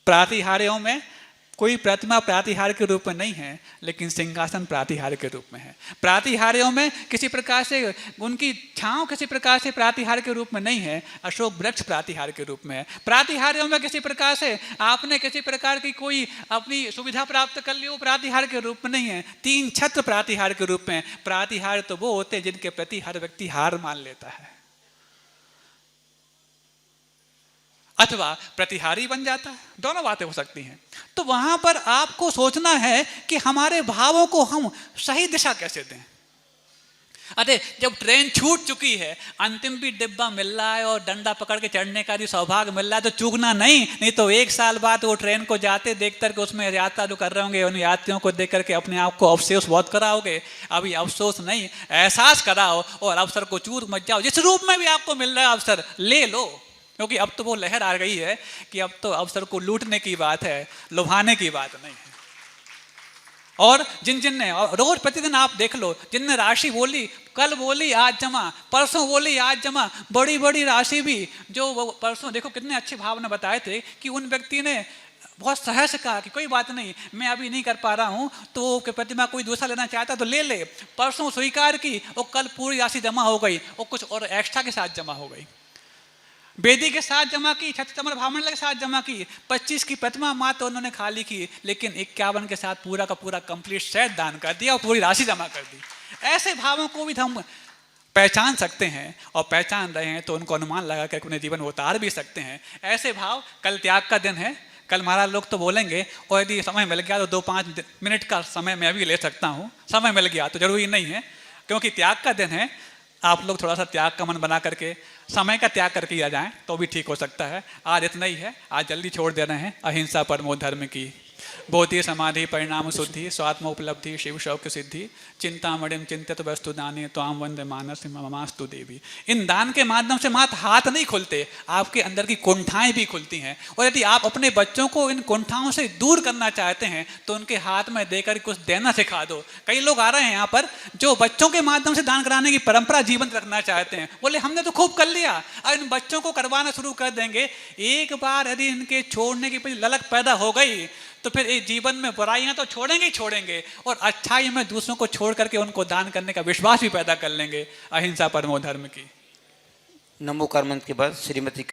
प्रातिहार्यों में कोई प्रतिमा प्रातिहार के रूप में नहीं है, लेकिन सिंहासन प्रातिहार के रूप में है। प्रातिहार्यों में किसी प्रकार से उनकी छांव किसी प्रकार से प्रातिहार के रूप में नहीं है, अशोक वृक्ष प्रातिहार के रूप में है। प्रातिहार्यों में किसी प्रकार से आपने किसी प्रकार की कोई अपनी सुविधा प्राप्त कर ली, वो प्रातिहार के रूप में नहीं है। 3 छत्र प्रातिहार के रूप में। प्रातिहार तो वो होते हैं जिनके प्रति हर व्यक्ति हार मान लेता है अथवा प्रतिहारी बन जाता है, दोनों बातें हो सकती हैं। तो वहां पर आपको सोचना है कि हमारे भावों को हम सही दिशा कैसे दें। अरे जब ट्रेन छूट चुकी है, अंतिम भी डिब्बा मिल रहा है और डंडा पकड़ के चढ़ने का भी सौभाग्य मिल रहा है, तो चूकना नहीं तो 1 साल बाद वो ट्रेन को जाते देख करके उसमें यात्रा जो कर रहे होंगे उन यात्रियों को देख करके अपने आप को अफसोस बहुत कराओगे। अभी अफसोस नहीं, एहसास कराओ और अवसर को चूर मत जाओ। जिस रूप में भी आपको मिल रहा है अवसर ले लो, क्योंकि अब तो वो लहर आ गई है कि अब तो अवसर को लूटने की बात है, लुभाने की बात नहीं है। और जिन ने रोज प्रतिदिन आप देख लो, जिनने राशि बोली, कल बोली आज जमा, परसों बोली आज जमा, बड़ी बड़ी राशि भी जो परसों देखो कितने अच्छे भाव ने बताए थे कि उन व्यक्ति ने बहुत सहज कहा कि कोई बात नहीं, मैं अभी नहीं कर पा रहा हूँ, तो प्रतिमा कोई दूसरा लेना चाहता तो ले ले। परसों स्वीकार की और कल पूरी राशि जमा हो गई और कुछ और एक्स्ट्रा के साथ जमा हो गई, बेदी के साथ जमा की, छत्रमल ब्राह्मण के साथ जमा की। 25 की प्रतिमा मात्र उन्होंने खाली की, लेकिन 51 के साथ पूरा का पूरा कंप्लीट सेट दान कर दिया और पूरी राशि जमा कर दी। ऐसे भावों को भी हम पहचान सकते हैं, और पहचान रहे हैं तो उनको अनुमान लगा कर अपने जीवन में उतार भी सकते हैं। ऐसे भाव, कल त्याग का दिन है, कल महाराज लोग तो बोलेंगे, और यदि समय मिल गया तो 2-5 मिनट का समय मैं भी ले सकता हूँ, समय मिल गया तो जरूरी नहीं है, क्योंकि त्याग का दिन है। आप लोग थोड़ा सा त्याग का मन बना करके समय का त्याग करके आ जाएं तो भी ठीक हो सकता है। आज इतना ही है, आज जल्दी छोड़ दे रहे हैं। अहिंसा परमो धर्म की, बोधि समाधि परिणाम शुद्धि, स्वात्म उपलब्धि शिव शौक सिद्धि, चिंतामणिम चिंतित वस्तु दाने त्वाम वंदे मानस ममास्तु देवी। इन दान के माध्यम से मात्र हाथ नहीं खुलते, आपके अंदर की कुंठाएं भी खुलती हैं। और यदि आप अपने बच्चों को इन कुंठाओं से दूर करना चाहते हैं तो उनके हाथ में देकर कुछ देना सिखा दो। कई लोग आ रहे हैं यहाँ पर जो बच्चों के माध्यम से दान कराने की परंपरा जीवंत रखना चाहते हैं। बोले हमने तो खूब कर लिया, और इन बच्चों को करवाना शुरू कर देंगे। एक बार यदि इनके छोड़ने की ललक पैदा हो गई तो फिर इस जीवन में बुराइयां तो छोड़ेंगे ही छोड़ेंगे, और अच्छाई में दूसरों को छोड़ करके उनको दान करने का विश्वास भी पैदा कर लेंगे। अहिंसा परमो धर्म की। नमो कार मंत्र के बाद श्रीमती